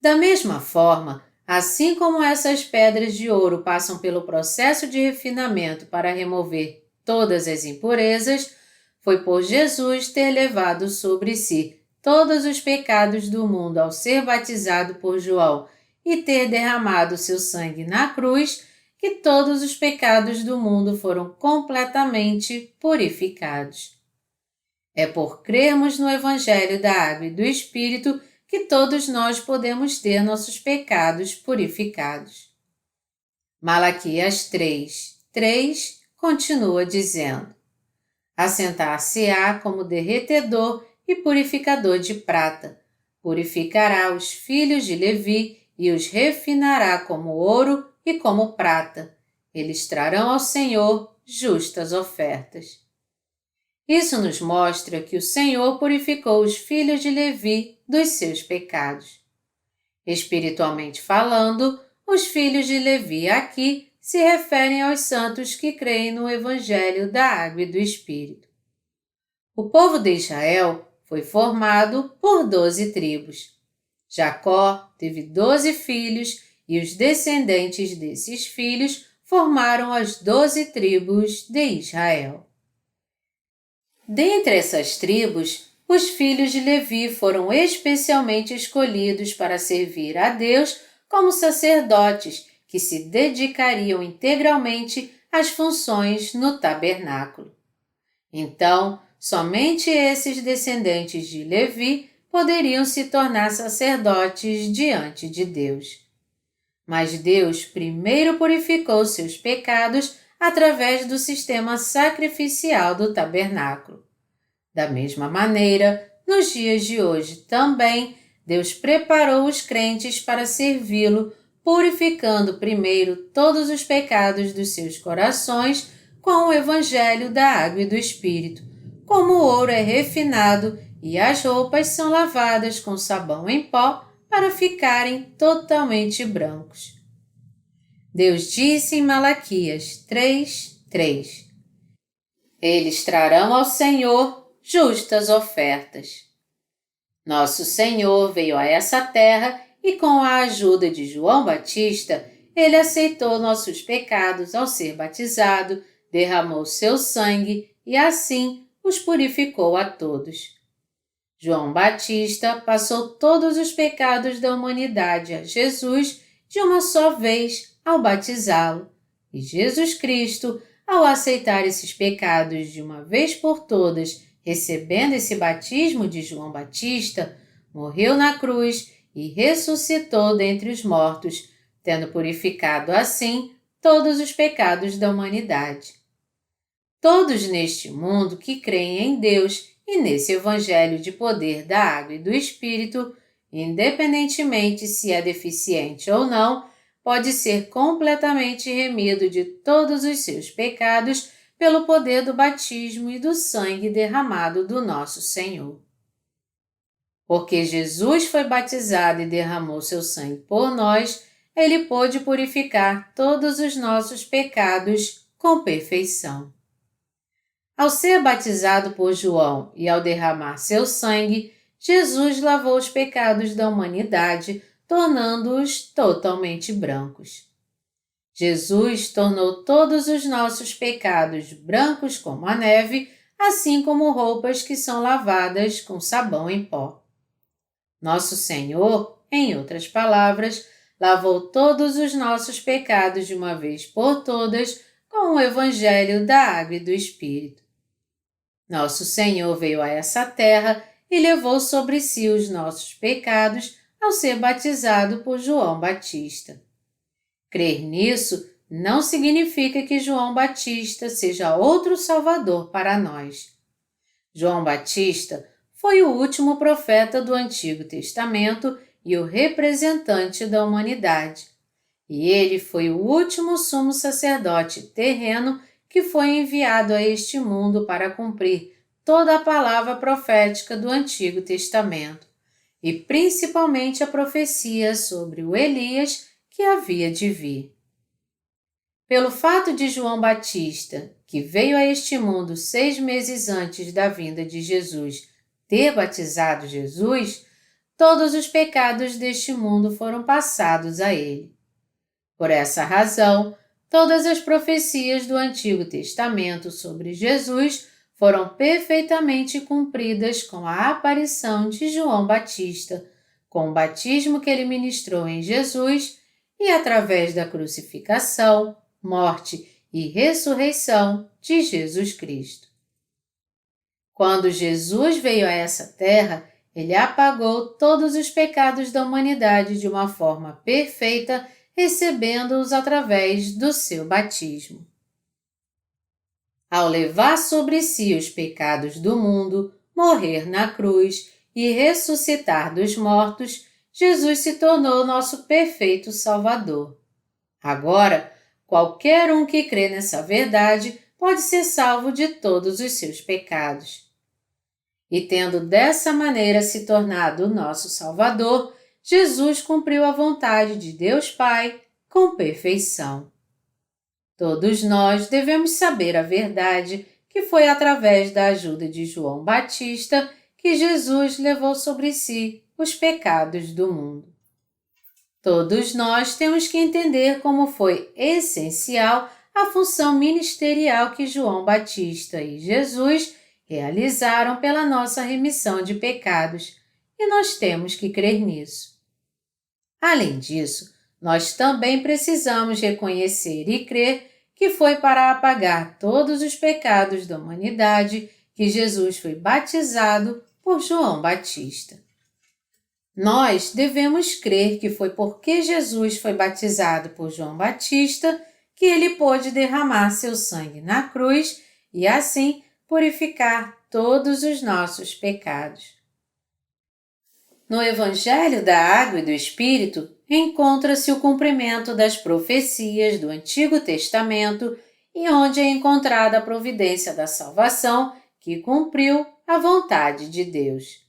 Da mesma forma, assim como essas pedras de ouro passam pelo processo de refinamento para remover todas as impurezas, foi por Jesus ter levado sobre si todos os pecados do mundo ao ser batizado por João e ter derramado seu sangue na cruz, que todos os pecados do mundo foram completamente purificados. É por crermos no Evangelho da Água e do Espírito que todos nós podemos ter nossos pecados purificados. Malaquias 3:3 continua dizendo: Assentar-se-á como derretedor e purificador de prata, purificará os filhos de Levi e os refinará como ouro e como prata. Eles trarão ao Senhor justas ofertas. Isso nos mostra que o Senhor purificou os filhos de Levi dos seus pecados. Espiritualmente falando, os filhos de Levi aqui se referem aos santos que creem no Evangelho da Água e do Espírito. O povo de Israel foi formado por 12 tribos. Jacó teve 12 filhos e os descendentes desses filhos formaram as 12 tribos de Israel. Dentre essas tribos, os filhos de Levi foram especialmente escolhidos para servir a Deus como sacerdotes que se dedicariam integralmente às funções no tabernáculo. Então, somente esses descendentes de Levi poderiam se tornar sacerdotes diante de Deus. Mas Deus primeiro purificou seus pecados através do sistema sacrificial do tabernáculo. Da mesma maneira, nos dias de hoje também, Deus preparou os crentes para servi-lo, purificando primeiro todos os pecados dos seus corações com o Evangelho da Água e do Espírito, como o ouro é refinado e as roupas são lavadas com sabão em pó para ficarem totalmente brancos. Deus disse em Malaquias 3:3: Eles trarão ao Senhor justas ofertas. Nosso Senhor veio a essa terra e, com a ajuda de João Batista, ele aceitou nossos pecados ao ser batizado, derramou seu sangue e, assim, os purificou a todos. João Batista passou todos os pecados da humanidade a Jesus de uma só vez ao batizá-lo, e Jesus Cristo, ao aceitar esses pecados de uma vez por todas, recebendo esse batismo de João Batista, morreu na cruz e ressuscitou dentre os mortos, tendo purificado assim todos os pecados da humanidade. Todos neste mundo que creem em Deus e nesse Evangelho de poder da água e do Espírito, independentemente se é deficiente ou não, pode ser completamente remido de todos os seus pecados pelo poder do batismo e do sangue derramado do nosso Senhor. Porque Jesus foi batizado e derramou seu sangue por nós, ele pôde purificar todos os nossos pecados com perfeição. Ao ser batizado por João e ao derramar seu sangue, Jesus lavou os pecados da humanidade, tornando-os totalmente brancos. Jesus tornou todos os nossos pecados brancos como a neve, assim como roupas que são lavadas com sabão em pó. Nosso Senhor, em outras palavras, lavou todos os nossos pecados de uma vez por todas com o Evangelho da Água e do Espírito. Nosso Senhor veio a essa terra e levou sobre si os nossos pecados ao ser batizado por João Batista. Crer nisso não significa que João Batista seja outro Salvador para nós. João Batista foi o último profeta do Antigo Testamento e o representante da humanidade. E ele foi o último sumo sacerdote terreno que foi enviado a este mundo para cumprir toda a palavra profética do Antigo Testamento, e principalmente a profecia sobre o Elias que havia de vir. Pelo fato de João Batista, que veio a este mundo 6 meses antes da vinda de Jesus, ter batizado Jesus, todos os pecados deste mundo foram passados a ele. Por essa razão, todas as profecias do Antigo Testamento sobre Jesus foram perfeitamente cumpridas com a aparição de João Batista, com o batismo que ele ministrou em Jesus e através da crucificação, morte e ressurreição de Jesus Cristo. Quando Jesus veio a essa terra, ele apagou todos os pecados da humanidade de uma forma perfeita, recebendo-os através do seu batismo. Ao levar sobre si os pecados do mundo, morrer na cruz e ressuscitar dos mortos, Jesus se tornou nosso perfeito Salvador. Agora, qualquer um que crê nessa verdade pode ser salvo de todos os seus pecados. E tendo dessa maneira se tornado o nosso Salvador, Jesus cumpriu a vontade de Deus Pai com perfeição. Todos nós devemos saber a verdade que foi através da ajuda de João Batista que Jesus levou sobre si os pecados do mundo. Todos nós temos que entender como foi essencial a função ministerial que João Batista e Jesus realizaram pela nossa remissão de pecados, e nós temos que crer nisso. Além disso, nós também precisamos reconhecer e crer que foi para apagar todos os pecados da humanidade que Jesus foi batizado por João Batista. Nós devemos crer que foi porque Jesus foi batizado por João Batista que ele pôde derramar seu sangue na cruz e assim purificar todos os nossos pecados. No Evangelho da Água e do Espírito, encontra-se o cumprimento das profecias do Antigo Testamento e onde é encontrada a providência da salvação que cumpriu a vontade de Deus.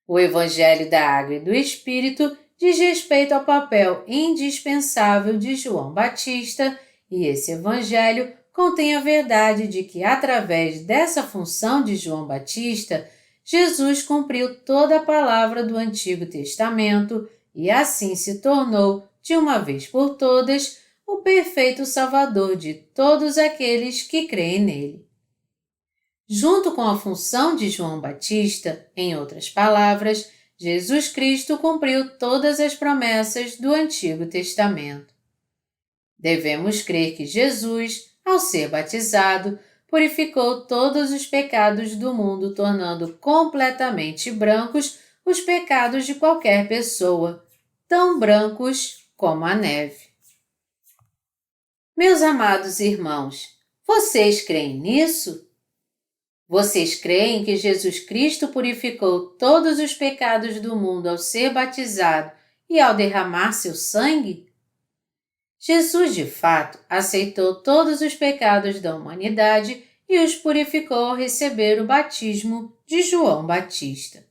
O Evangelho da Água e do Espírito diz respeito ao papel indispensável de João Batista e esse Evangelho contém a verdade de que, através dessa função de João Batista, Jesus cumpriu toda a palavra do Antigo Testamento e assim se tornou, de uma vez por todas, o perfeito Salvador de todos aqueles que creem nele. Junto com a função de João Batista, em outras palavras, Jesus Cristo cumpriu todas as promessas do Antigo Testamento. Devemos crer que Jesus, ao ser batizado, purificou todos os pecados do mundo, tornando completamente brancos os pecados de qualquer pessoa, tão brancos como a neve. Meus amados irmãos, vocês creem nisso? Vocês creem que Jesus Cristo purificou todos os pecados do mundo ao ser batizado e ao derramar seu sangue? Jesus, de fato, aceitou todos os pecados da humanidade e os purificou ao receber o batismo de João Batista.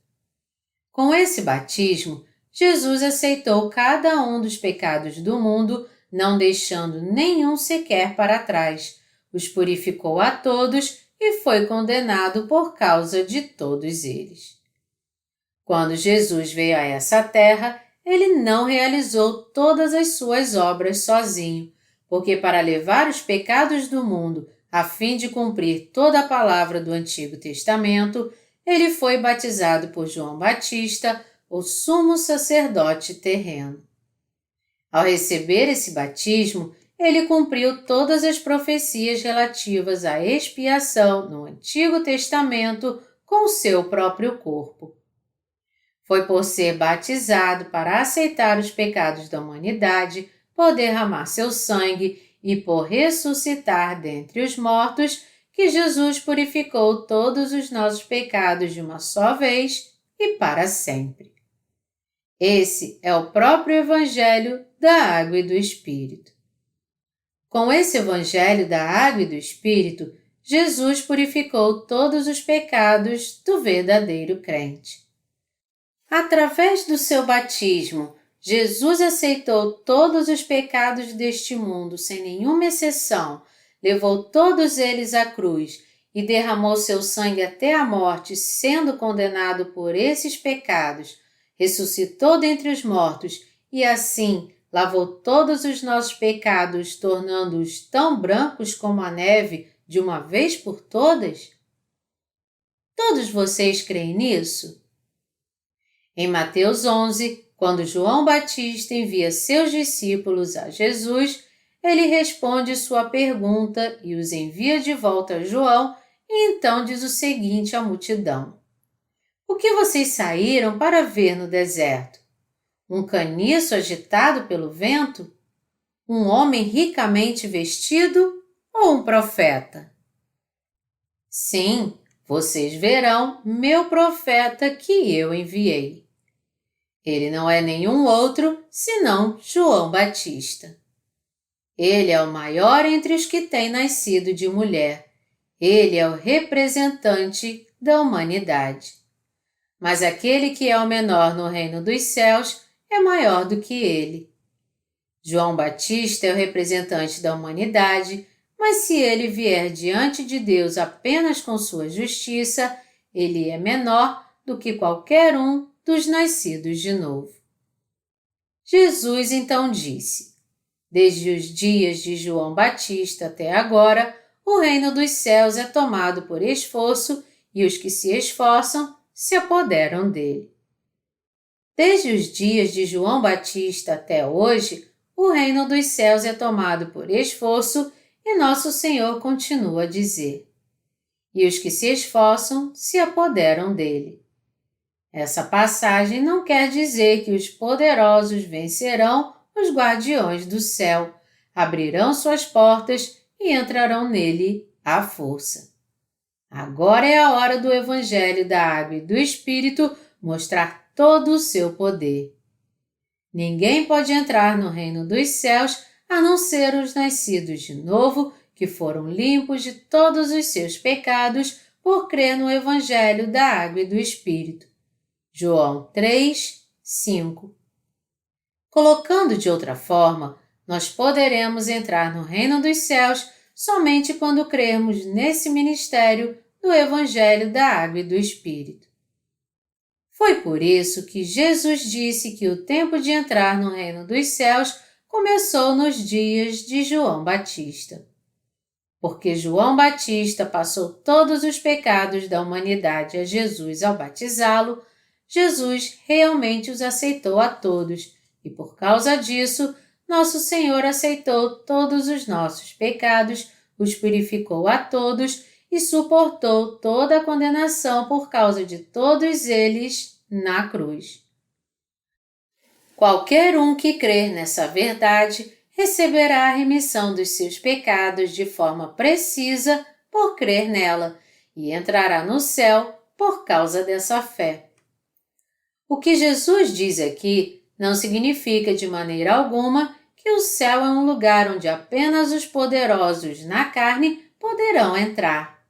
Com esse batismo, Jesus aceitou cada um dos pecados do mundo, não deixando nenhum sequer para trás, os purificou a todos e foi condenado por causa de todos eles. Quando Jesus veio a essa terra, ele não realizou todas as suas obras sozinho, porque para levar os pecados do mundo, a fim de cumprir toda a palavra do Antigo Testamento, ele foi batizado por João Batista, o sumo sacerdote terreno. Ao receber esse batismo, ele cumpriu todas as profecias relativas à expiação no Antigo Testamento com o seu próprio corpo. Foi por ser batizado para aceitar os pecados da humanidade, por derramar seu sangue e por ressuscitar dentre os mortos que Jesus purificou todos os nossos pecados de uma só vez e para sempre. Esse é o próprio Evangelho da Água e do Espírito. Com esse Evangelho da Água e do Espírito, Jesus purificou todos os pecados do verdadeiro crente. Através do seu batismo, Jesus aceitou todos os pecados deste mundo sem nenhuma exceção, levou todos eles à cruz e derramou seu sangue até a morte, sendo condenado por esses pecados, ressuscitou dentre os mortos e assim lavou todos os nossos pecados, tornando-os tão brancos como a neve de uma vez por todas? Todos vocês creem nisso? Em Mateus 11, quando João Batista envia seus discípulos a Jesus, ele responde sua pergunta e os envia de volta a João e então diz o seguinte à multidão: O que vocês saíram para ver no deserto? Um caniço agitado pelo vento? Um homem ricamente vestido ou um profeta? Sim, vocês verão meu profeta que eu enviei. Ele não é nenhum outro senão João Batista. Ele é o maior entre os que têm nascido de mulher. Ele é o representante da humanidade. Mas aquele que é o menor no reino dos céus é maior do que ele. João Batista é o representante da humanidade, mas se ele vier diante de Deus apenas com sua justiça, ele é menor do que qualquer um dos nascidos de novo. Jesus então disse: Desde os dias de João Batista até agora, o reino dos céus é tomado por esforço e os que se esforçam se apoderam dele. Desde os dias de João Batista até hoje, o reino dos céus é tomado por esforço e nosso Senhor continua a dizer: E os que se esforçam se apoderam dele. Essa passagem não quer dizer que os poderosos vencerão os guardiões do céu, abrirão suas portas e entrarão nele à força. Agora é a hora do Evangelho da Água e do Espírito mostrar todo o seu poder. Ninguém pode entrar no reino dos céus a não ser os nascidos de novo, que foram limpos de todos os seus pecados por crer no Evangelho da Água e do Espírito. João 3, 5. Colocando de outra forma, nós poderemos entrar no reino dos céus somente quando crermos nesse ministério do Evangelho da Água e do Espírito. Foi por isso que Jesus disse que o tempo de entrar no reino dos céus começou nos dias de João Batista. Porque João Batista passou todos os pecados da humanidade a Jesus ao batizá-lo, Jesus realmente os aceitou a todos e por causa disso, nosso Senhor aceitou todos os nossos pecados, os purificou a todos e suportou toda a condenação por causa de todos eles na cruz. Qualquer um que crer nessa verdade receberá a remissão dos seus pecados de forma precisa por crer nela e entrará no céu por causa dessa fé. O que Jesus diz aqui não significa de maneira alguma que o céu é um lugar onde apenas os poderosos na carne poderão entrar.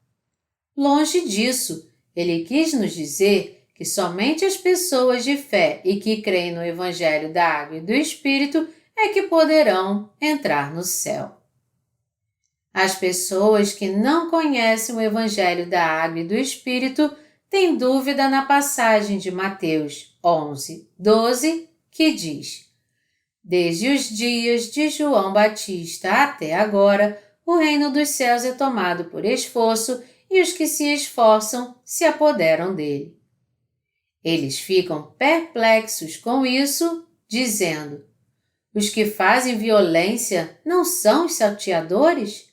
Longe disso, ele quis nos dizer que somente as pessoas de fé e que creem no Evangelho da Água e do Espírito é que poderão entrar no céu. As pessoas que não conhecem o Evangelho da Água e do Espírito têm dúvida na passagem de Mateus 11, 12, que diz: Desde os dias de João Batista até agora, o reino dos céus é tomado por esforço e os que se esforçam se apoderam dele. Eles ficam perplexos com isso, dizendo: Os que fazem violência não são os salteadores?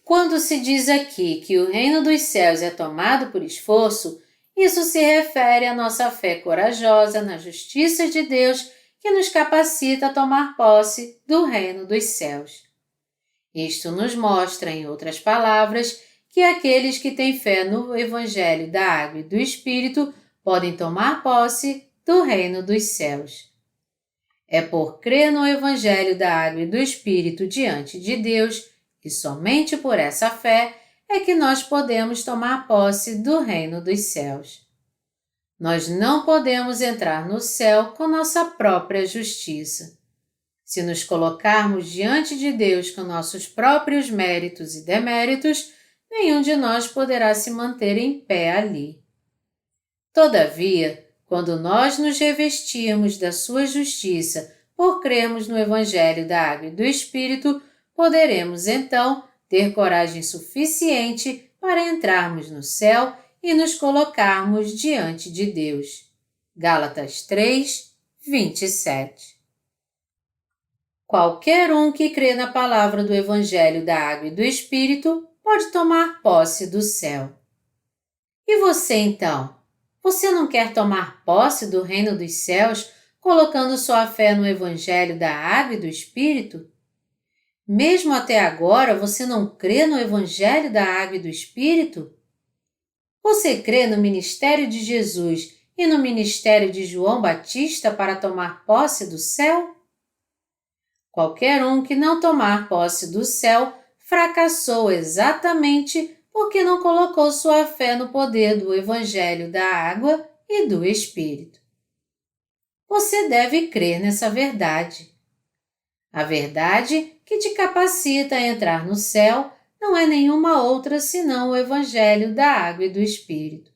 Quando se diz aqui que o reino dos céus é tomado por esforço, isso se refere à nossa fé corajosa na justiça de Deus que nos capacita a tomar posse do reino dos céus. Isto nos mostra, em outras palavras, que aqueles que têm fé no Evangelho da Água e do Espírito podem tomar posse do reino dos céus. É por crer no Evangelho da Água e do Espírito diante de Deus, e somente por essa fé, é que nós podemos tomar posse do reino dos céus. Nós não podemos entrar no céu com nossa própria justiça. Se nos colocarmos diante de Deus com nossos próprios méritos e deméritos, nenhum de nós poderá se manter em pé ali. Todavia, quando nós nos revestirmos da sua justiça por crermos no Evangelho da Água e do Espírito, poderemos então ter coragem suficiente para entrarmos no céu e nos colocarmos diante de Deus. Gálatas 3, 27. Qualquer um que crê na palavra do Evangelho da Água e do Espírito pode tomar posse do céu. E você então? Você não quer tomar posse do reino dos céus colocando sua fé no Evangelho da Água e do Espírito? Mesmo até agora você não crê no Evangelho da Água e do Espírito? Você crê no ministério de Jesus e no ministério de João Batista para tomar posse do céu? Qualquer um que não tomar posse do céu fracassou exatamente porque não colocou sua fé no poder do Evangelho da Água e do Espírito. Você deve crer nessa verdade. A verdade que te capacita a entrar no céu não é nenhuma outra senão o Evangelho da Água e do Espírito.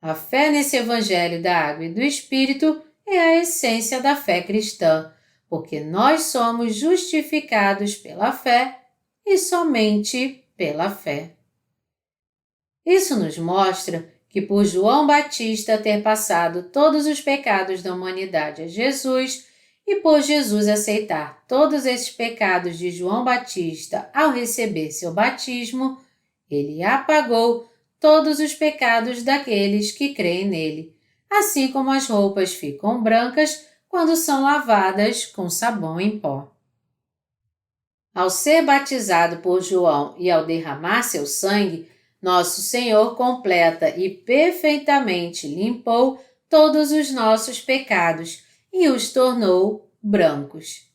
A fé nesse Evangelho da Água e do Espírito é a essência da fé cristã, porque nós somos justificados pela fé e somente pela fé. Isso nos mostra que por João Batista ter passado todos os pecados da humanidade a Jesus e por Jesus aceitar todos esses pecados de João Batista ao receber seu batismo, ele apagou todos os pecados daqueles que creem nele, assim como as roupas ficam brancas quando são lavadas com sabão em pó. Ao ser batizado por João e ao derramar seu sangue, nosso Senhor completa e perfeitamente limpou todos os nossos pecados e os tornou brancos.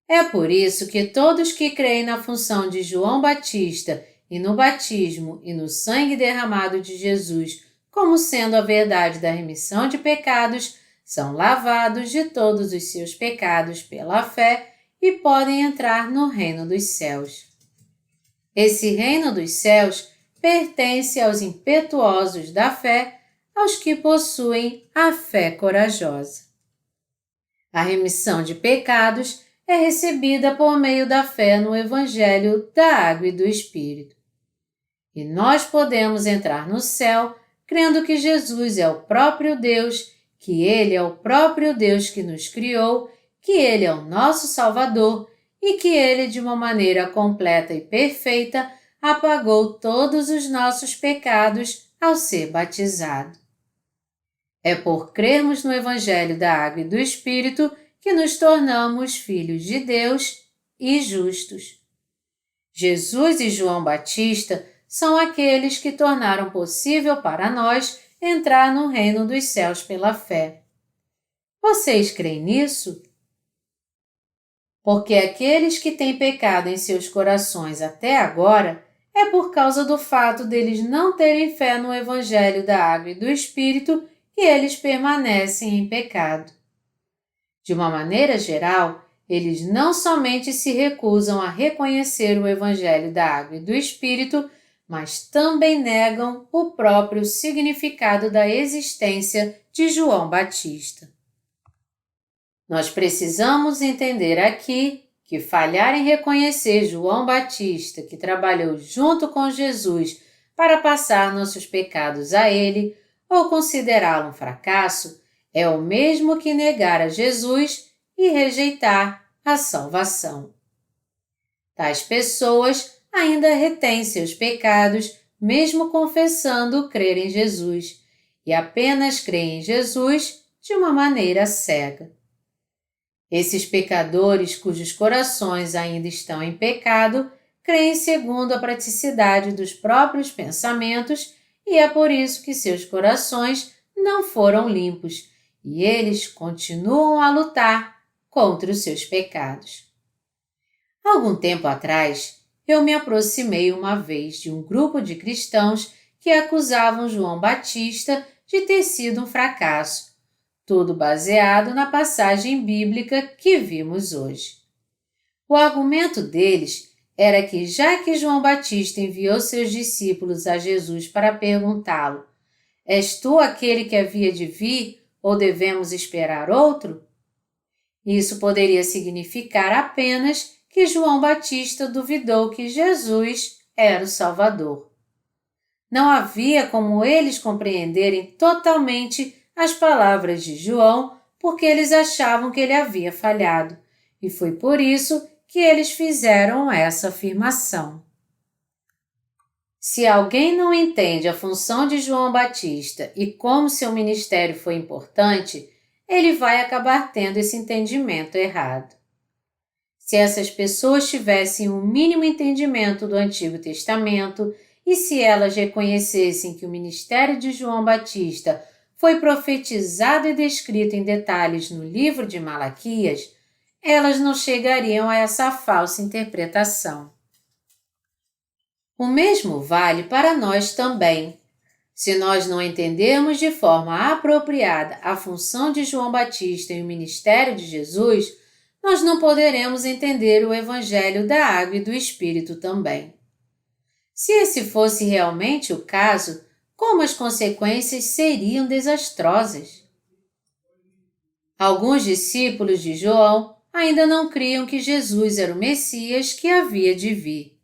É por isso que todos que creem na função de João Batista e no batismo e no sangue derramado de Jesus como sendo a verdade da remissão de pecados, são lavados de todos os seus pecados pela fé e podem entrar no reino dos céus. Esse reino dos céus pertence aos impetuosos da fé, aos que possuem a fé corajosa. A remissão de pecados é recebida por meio da fé no Evangelho da Água e do Espírito. E nós podemos entrar no céu crendo que Jesus é o próprio Deus, que Ele é o próprio Deus que nos criou, que Ele é o nosso Salvador e que Ele, de uma maneira completa e perfeita, apagou todos os nossos pecados ao ser batizado. É por crermos no Evangelho da Água e do Espírito que nos tornamos filhos de Deus e justos. Jesus e João Batista são aqueles que tornaram possível para nós entrar no reino dos céus pela fé. Vocês creem nisso? Porque aqueles que têm pecado em seus corações até agora é por causa do fato deles não terem fé no Evangelho da Água e do Espírito que eles permanecem em pecado. De uma maneira geral, eles não somente se recusam a reconhecer o Evangelho da Água e do Espírito, mas também negam o próprio significado da existência de João Batista. Nós precisamos entender aqui que falhar em reconhecer João Batista, que trabalhou junto com Jesus para passar nossos pecados a ele, ou considerá-lo um fracasso, é o mesmo que negar a Jesus e rejeitar a salvação. Tais pessoas ainda retêm seus pecados, mesmo confessando crer em Jesus, e apenas creem em Jesus de uma maneira cega. Esses pecadores cujos corações ainda estão em pecado, creem segundo a praticidade dos próprios pensamentos e é por isso que seus corações não foram limpos e eles continuam a lutar contra os seus pecados. Algum tempo atrás, eu me aproximei uma vez de um grupo de cristãos que acusavam João Batista de ter sido um fracasso, tudo baseado na passagem bíblica que vimos hoje. O argumento deles era que, já que João Batista enviou seus discípulos a Jesus para perguntá-lo: És tu aquele que havia de vir ou devemos esperar outro? Isso poderia significar apenas que João Batista duvidou que Jesus era o Salvador. Não havia como eles compreenderem totalmente as palavras de João, porque eles achavam que ele havia falhado, e foi por isso que eles fizeram essa afirmação. Se alguém não entende a função de João Batista e como seu ministério foi importante, ele vai acabar tendo esse entendimento errado. Se essas pessoas tivessem um mínimo entendimento do Antigo Testamento e se elas reconhecessem que o ministério de João Batista foi profetizado e descrito em detalhes no livro de Malaquias, elas não chegariam a essa falsa interpretação. O mesmo vale para nós também. Se nós não entendermos de forma apropriada a função de João Batista e o ministério de Jesus, nós não poderemos entender o Evangelho da Água e do Espírito também. Se esse fosse realmente o caso, como as consequências seriam desastrosas? Alguns discípulos de João ainda não criam que Jesus era o Messias que havia de vir.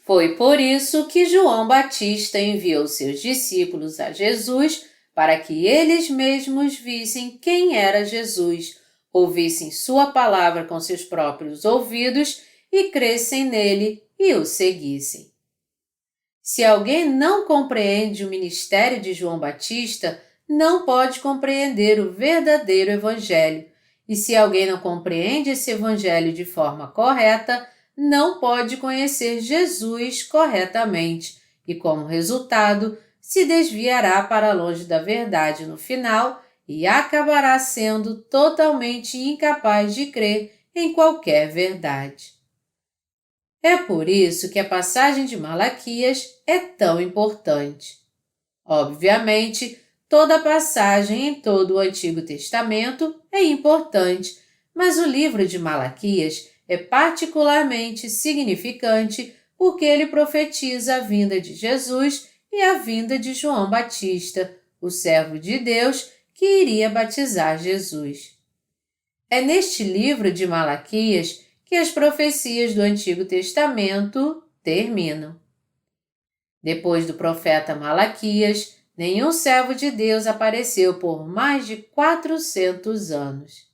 Foi por isso que João Batista enviou seus discípulos a Jesus para que eles mesmos vissem quem era Jesus, ouvissem sua palavra com seus próprios ouvidos e crescem nele e o seguissem. Se alguém não compreende o ministério de João Batista, não pode compreender o verdadeiro Evangelho, e se alguém não compreende esse Evangelho de forma correta, não pode conhecer Jesus corretamente e, como resultado, se desviará para longe da verdade no final e acabará sendo totalmente incapaz de crer em qualquer verdade. É por isso que a passagem de Malaquias é tão importante. Obviamente, toda passagem em todo o Antigo Testamento é importante, mas o livro de Malaquias é particularmente significante porque ele profetiza a vinda de Jesus e a vinda de João Batista, o servo de Deus que iria batizar Jesus. É neste livro de Malaquias que as profecias do Antigo Testamento terminam. Depois do profeta Malaquias, nenhum servo de Deus apareceu por mais de 400 anos.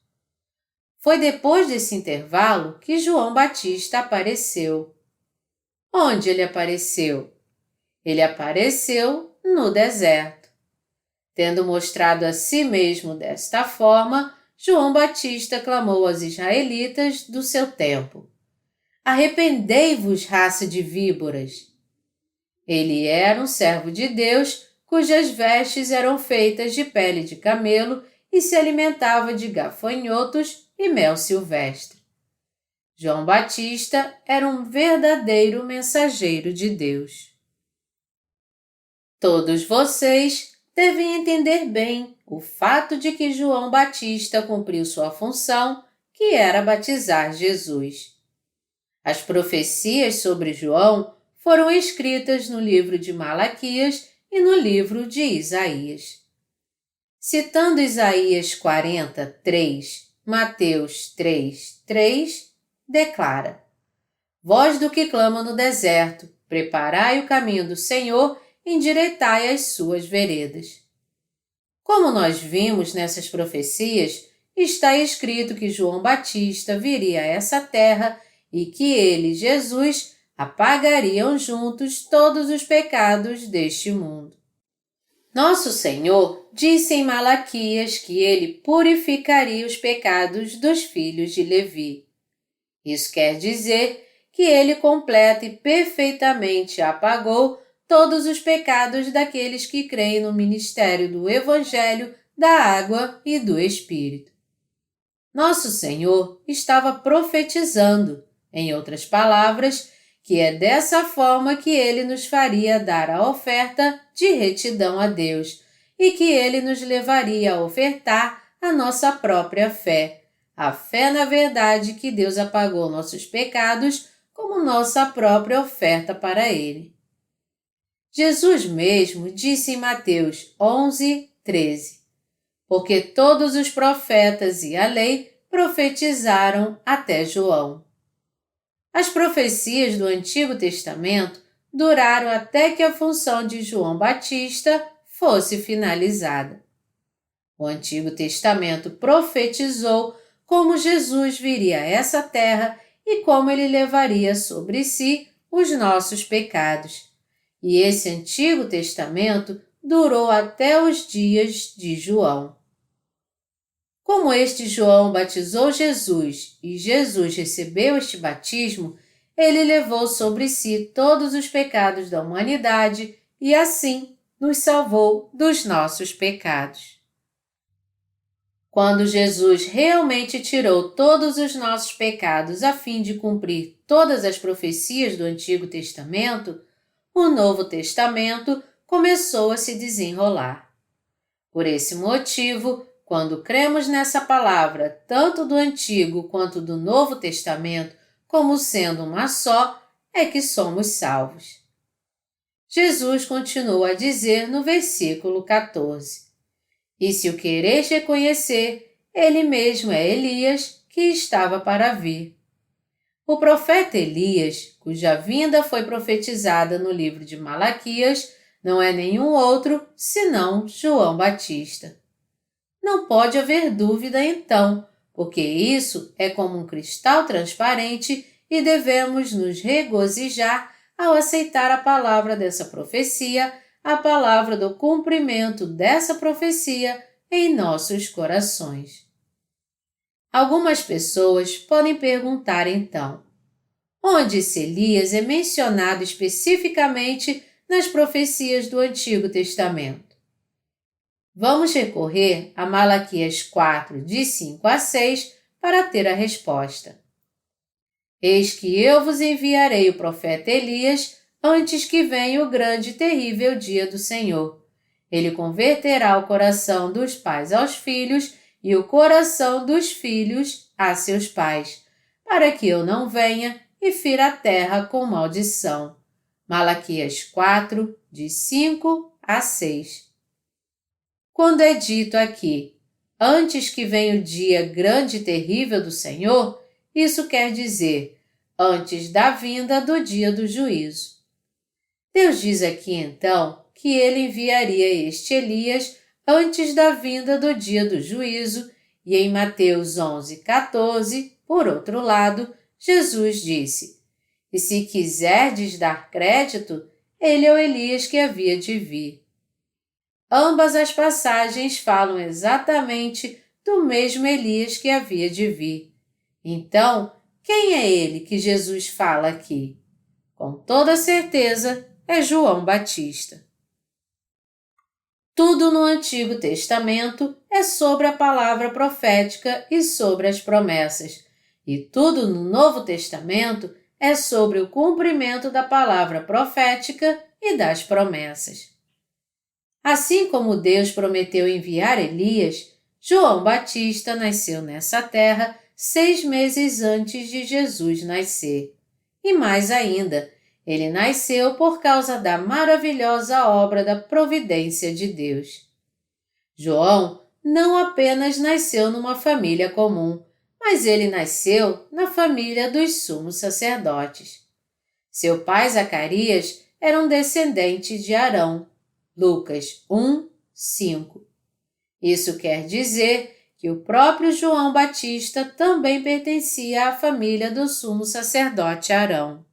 Foi depois desse intervalo que João Batista apareceu. Onde ele apareceu? Ele apareceu no deserto. Tendo mostrado a si mesmo desta forma, João Batista clamou aos israelitas do seu tempo: Arrependei-vos, raça de víboras! Ele era um servo de Deus, cujas vestes eram feitas de pele de camelo e se alimentava de gafanhotos e mel silvestre. João Batista era um verdadeiro mensageiro de Deus. Todos vocês devem entender bem o fato de que João Batista cumpriu sua função, que era batizar Jesus. As profecias sobre João foram escritas no livro de Malaquias e no livro de Isaías. Citando Isaías 40:3, Mateus 3:3, declara: Voz do que clama no deserto, preparai o caminho do Senhor, endireitai as suas veredas. Como nós vimos nessas profecias, está escrito que João Batista viria a essa terra e que ele e Jesus apagariam juntos todos os pecados deste mundo. Nosso Senhor disse em Malaquias que ele purificaria os pecados dos filhos de Levi. Isso quer dizer que ele completa e perfeitamente apagou todos os pecados daqueles que creem no ministério do Evangelho, da Água e do Espírito. Nosso Senhor estava profetizando, em outras palavras, que é dessa forma que ele nos faria dar a oferta de retidão a Deus e que ele nos levaria a ofertar a nossa própria fé, a fé na verdade que Deus apagou nossos pecados como nossa própria oferta para ele. Jesus mesmo disse em Mateus 11:13, porque todos os profetas e a lei profetizaram até João. As profecias do Antigo Testamento duraram até que a função de João Batista fosse finalizada. O Antigo Testamento profetizou como Jesus viria a essa terra e como ele levaria sobre si os nossos pecados. E esse Antigo Testamento durou até os dias de João. Como este João batizou Jesus e Jesus recebeu este batismo, ele levou sobre si todos os pecados da humanidade e assim nos salvou dos nossos pecados. Quando Jesus realmente tirou todos os nossos pecados a fim de cumprir todas as profecias do Antigo Testamento, o Novo Testamento começou a se desenrolar. Por esse motivo, quando cremos nessa palavra, tanto do Antigo quanto do Novo Testamento, como sendo uma só, é que somos salvos. Jesus continua a dizer no versículo 14: E se o quereis reconhecer, ele mesmo é Elias, que estava para vir. O profeta Elias, cuja vinda foi profetizada no livro de Malaquias, não é nenhum outro senão João Batista. Não pode haver dúvida então, porque isso é como um cristal transparente e devemos nos regozijar ao aceitar a palavra dessa profecia, a palavra do cumprimento dessa profecia em nossos corações. Algumas pessoas podem perguntar então: onde esse Elias é mencionado especificamente nas profecias do Antigo Testamento? Vamos recorrer a Malaquias 4, de 5 a 6, para ter a resposta. Eis que eu vos enviarei o profeta Elias antes que venha o grande e terrível dia do Senhor. Ele converterá o coração dos pais aos filhos e o coração dos filhos a seus pais, para que eu não venha e fira a terra com maldição. Malaquias 4, de 5 a 6. Quando é dito aqui, antes que venha o dia grande e terrível do Senhor, isso quer dizer, antes da vinda do dia do juízo. Deus diz aqui então que ele enviaria este Elias antes da vinda do dia do juízo, e em Mateus 11:14, por outro lado, Jesus disse: E se quiserdes dar crédito, ele é o Elias que havia de vir. Ambas as passagens falam exatamente do mesmo Elias que havia de vir. Então, quem é ele que Jesus fala aqui? Com toda certeza, é João Batista. Tudo no Antigo Testamento é sobre a palavra profética e sobre as promessas, e tudo no Novo Testamento é sobre o cumprimento da palavra profética e das promessas. Assim como Deus prometeu enviar Elias, João Batista nasceu nessa terra 6 meses antes de Jesus nascer. E mais ainda, ele nasceu por causa da maravilhosa obra da providência de Deus. João não apenas nasceu numa família comum, mas ele nasceu na família dos sumos sacerdotes. Seu pai Zacarias era um descendente de Arão. Lucas 1, 5. Isso quer dizer que o próprio João Batista também pertencia à família do sumo sacerdote Arão.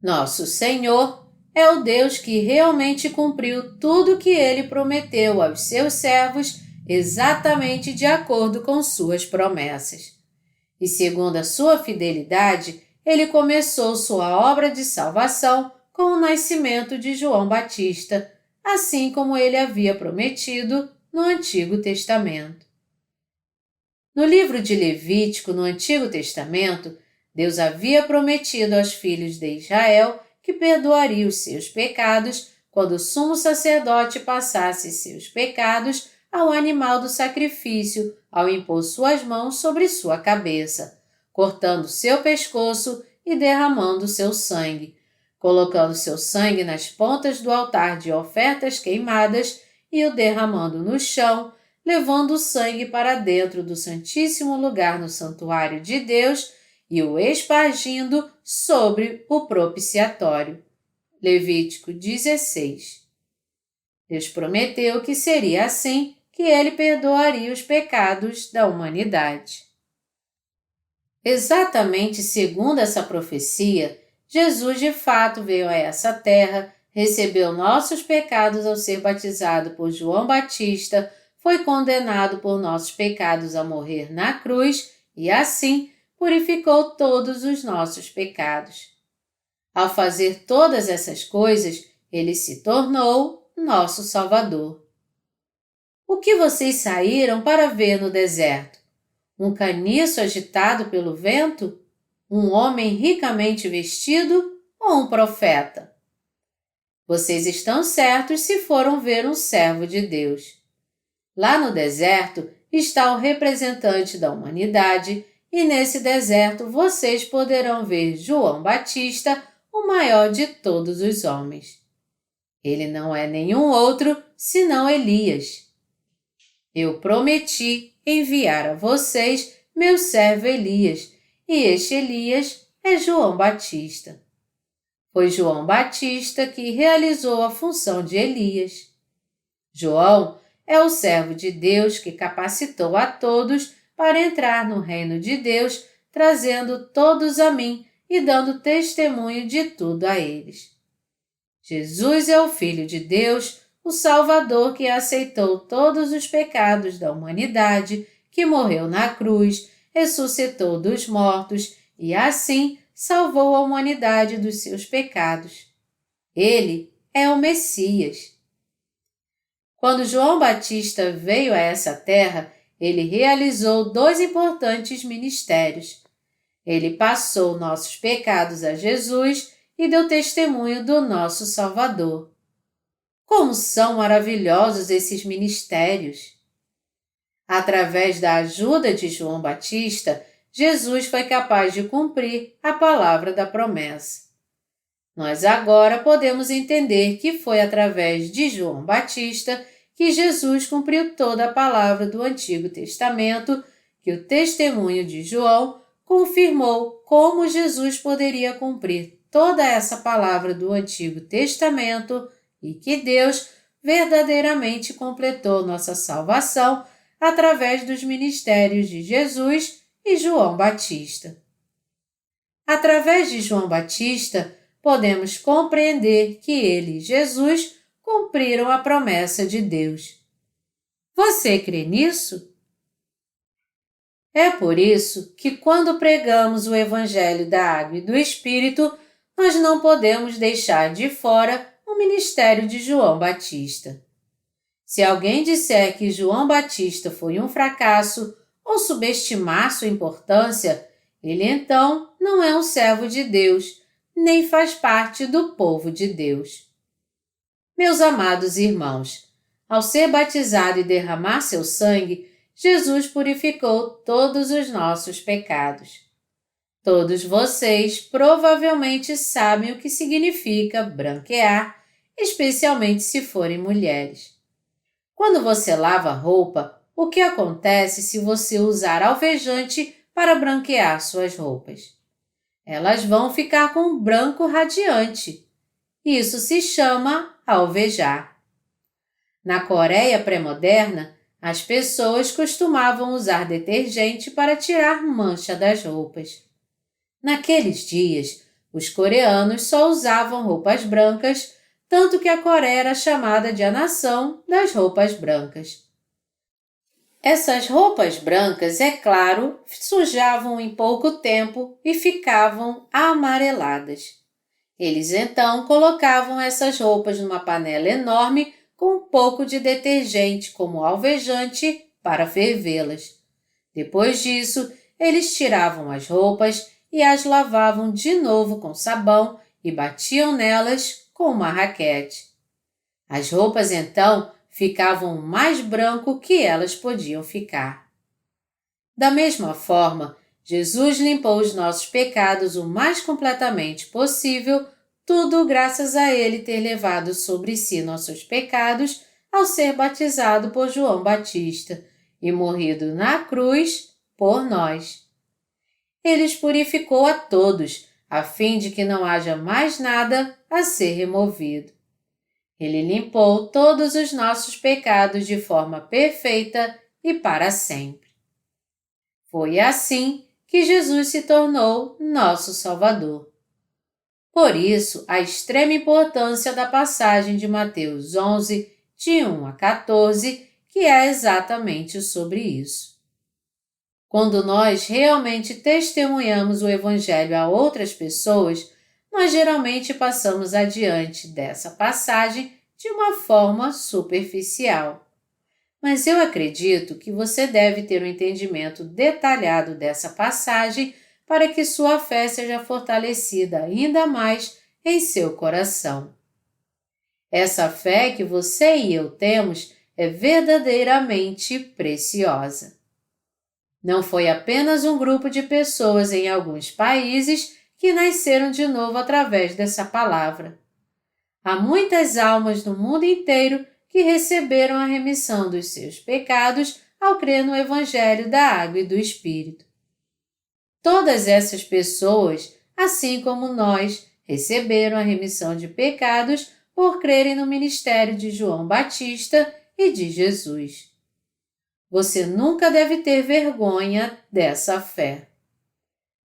Nosso Senhor é o Deus que realmente cumpriu tudo o que ele prometeu aos seus servos exatamente de acordo com suas promessas. E segundo a sua fidelidade, ele começou sua obra de salvação com o nascimento de João Batista, assim como ele havia prometido no Antigo Testamento. No livro de Levítico, no Antigo Testamento, Deus havia prometido aos filhos de Israel que perdoaria os seus pecados quando o sumo sacerdote passasse seus pecados ao animal do sacrifício ao impor suas mãos sobre sua cabeça, cortando seu pescoço e derramando seu sangue, colocando seu sangue nas pontas do altar de ofertas queimadas e o derramando no chão, levando o sangue para dentro do Santíssimo Lugar no santuário de Deus e o espargindo sobre o propiciatório. Levítico 16. Deus prometeu que seria assim que ele perdoaria os pecados da humanidade. Exatamente segundo essa profecia, Jesus de fato veio a essa terra, recebeu nossos pecados ao ser batizado por João Batista, foi condenado por nossos pecados a morrer na cruz e, assim, purificou todos os nossos pecados. Ao fazer todas essas coisas, ele se tornou nosso Salvador. O que vocês saíram para ver no deserto? Um caniço agitado pelo vento? Um homem ricamente vestido ou um profeta? Vocês estão certos se foram ver um servo de Deus. Lá no deserto está o representante da humanidade e nesse deserto vocês poderão ver João Batista, o maior de todos os homens. Ele não é nenhum outro senão Elias. Eu prometi enviar a vocês meu servo Elias, e este Elias é João Batista. Foi João Batista que realizou a função de Elias. João é o servo de Deus que capacitou a todos para entrar no reino de Deus, trazendo todos a mim e dando testemunho de tudo a eles. Jesus é o Filho de Deus, o Salvador que aceitou todos os pecados da humanidade, que morreu na cruz, ressuscitou dos mortos e, assim, salvou a humanidade dos seus pecados. Ele é o Messias. Quando João Batista veio a essa terra, ele realizou 2 importantes ministérios. Ele passou nossos pecados a Jesus e deu testemunho do nosso Salvador. Como são maravilhosos esses ministérios! Através da ajuda de João Batista, Jesus foi capaz de cumprir a palavra da promessa. Nós agora podemos entender que foi através de João Batista que Jesus cumpriu toda a palavra do Antigo Testamento, que o testemunho de João confirmou como Jesus poderia cumprir toda essa palavra do Antigo Testamento e que Deus verdadeiramente completou nossa salvação através dos ministérios de Jesus e João Batista. Através de João Batista, podemos compreender que ele e Jesus cumpriram a promessa de Deus. Você crê nisso? É por isso que quando pregamos o Evangelho da Água e do Espírito, nós não podemos deixar de fora o ministério de João Batista. Se alguém disser que João Batista foi um fracasso ou subestimar sua importância, ele então não é um servo de Deus, nem faz parte do povo de Deus. Meus amados irmãos, ao ser batizado e derramar seu sangue, Jesus purificou todos os nossos pecados. Todos vocês provavelmente sabem o que significa branquear, especialmente se forem mulheres. Quando você lava roupa, o que acontece se você usar alvejante para branquear suas roupas? Elas vão ficar com um branco radiante. Isso se chama alvejar. Na Coreia pré-moderna, as pessoas costumavam usar detergente para tirar mancha das roupas. Naqueles dias, os coreanos só usavam roupas brancas, tanto que a Coreia era chamada de a nação das roupas brancas. Essas roupas brancas, é claro, sujavam em pouco tempo e ficavam amareladas. Eles então colocavam essas roupas numa panela enorme com um pouco de detergente como alvejante para fervê-las. Depois disso, eles tiravam as roupas e as lavavam de novo com sabão e batiam nelas com uma raquete. As roupas então ficavam o mais branco que elas podiam ficar. Da mesma forma, Jesus limpou os nossos pecados o mais completamente possível tudo graças a ele ter levado sobre si nossos pecados ao ser batizado por João Batista e morrido na cruz por nós. Ele os purificou a todos, a fim de que não haja mais nada a ser removido. Ele limpou todos os nossos pecados de forma perfeita e para sempre. Foi assim que Jesus se tornou nosso Salvador. Por isso, a extrema importância da passagem de Mateus 11, de 1 a 14, que é exatamente sobre isso. Quando nós realmente testemunhamos o Evangelho a outras pessoas, nós geralmente passamos adiante dessa passagem de uma forma superficial. Mas eu acredito que você deve ter um entendimento detalhado dessa passagem para que sua fé seja fortalecida ainda mais em seu coração. Essa fé que você e eu temos é verdadeiramente preciosa. Não foi apenas um grupo de pessoas em alguns países que nasceram de novo através dessa palavra. Há muitas almas no mundo inteiro que receberam a remissão dos seus pecados ao crer no Evangelho da Água e do Espírito. Todas essas pessoas, assim como nós, receberam a remissão de pecados por crerem no ministério de João Batista e de Jesus. Você nunca deve ter vergonha dessa fé.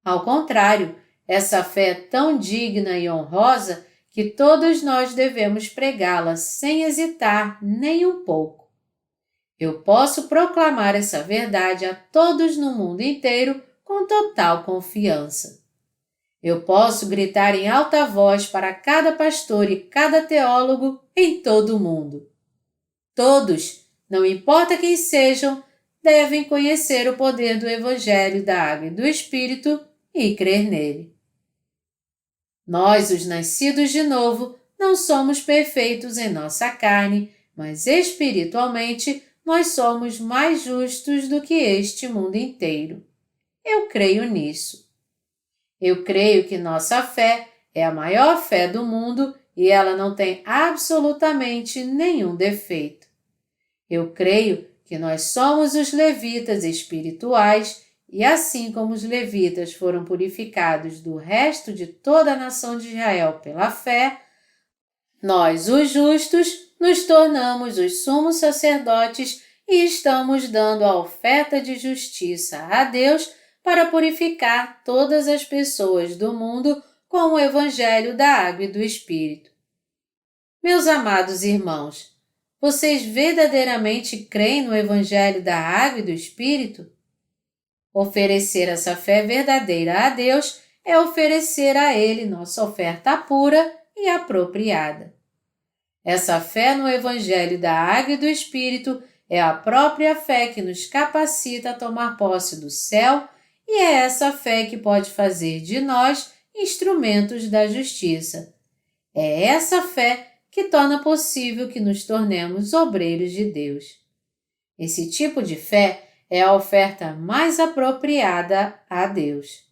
Ao contrário, essa fé é tão digna e honrosa que todos nós devemos pregá-la sem hesitar nem um pouco. Eu posso proclamar essa verdade a todos no mundo inteiro com total confiança. Eu posso gritar em alta voz para cada pastor e cada teólogo em todo o mundo. Todos, não importa quem sejam, devem conhecer o poder do Evangelho da Água e do Espírito e crer nele. Nós, os nascidos de novo, não somos perfeitos em nossa carne, mas espiritualmente nós somos mais justos do que este mundo inteiro. Eu creio nisso. Eu creio que nossa fé é a maior fé do mundo e ela não tem absolutamente nenhum defeito. Eu creio que nós somos os levitas espirituais e assim como os levitas foram purificados do resto de toda a nação de Israel pela fé, nós, os justos, nos tornamos os sumos sacerdotes e estamos dando a oferta de justiça a Deus para purificar todas as pessoas do mundo com o Evangelho da Água e do Espírito. Meus amados irmãos, vocês verdadeiramente creem no Evangelho da Água e do Espírito? Oferecer essa fé verdadeira a Deus é oferecer a Ele nossa oferta pura e apropriada. Essa fé no Evangelho da Água e do Espírito é a própria fé que nos capacita a tomar posse do céu e é essa fé que pode fazer de nós instrumentos da justiça. É essa fé que torna possível que nos tornemos obreiros de Deus. Esse tipo de fé é a oferta mais apropriada a Deus.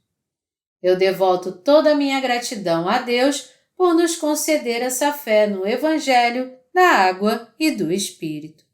Eu devolvo toda a minha gratidão a Deus por nos conceder essa fé no Evangelho da Água e do Espírito.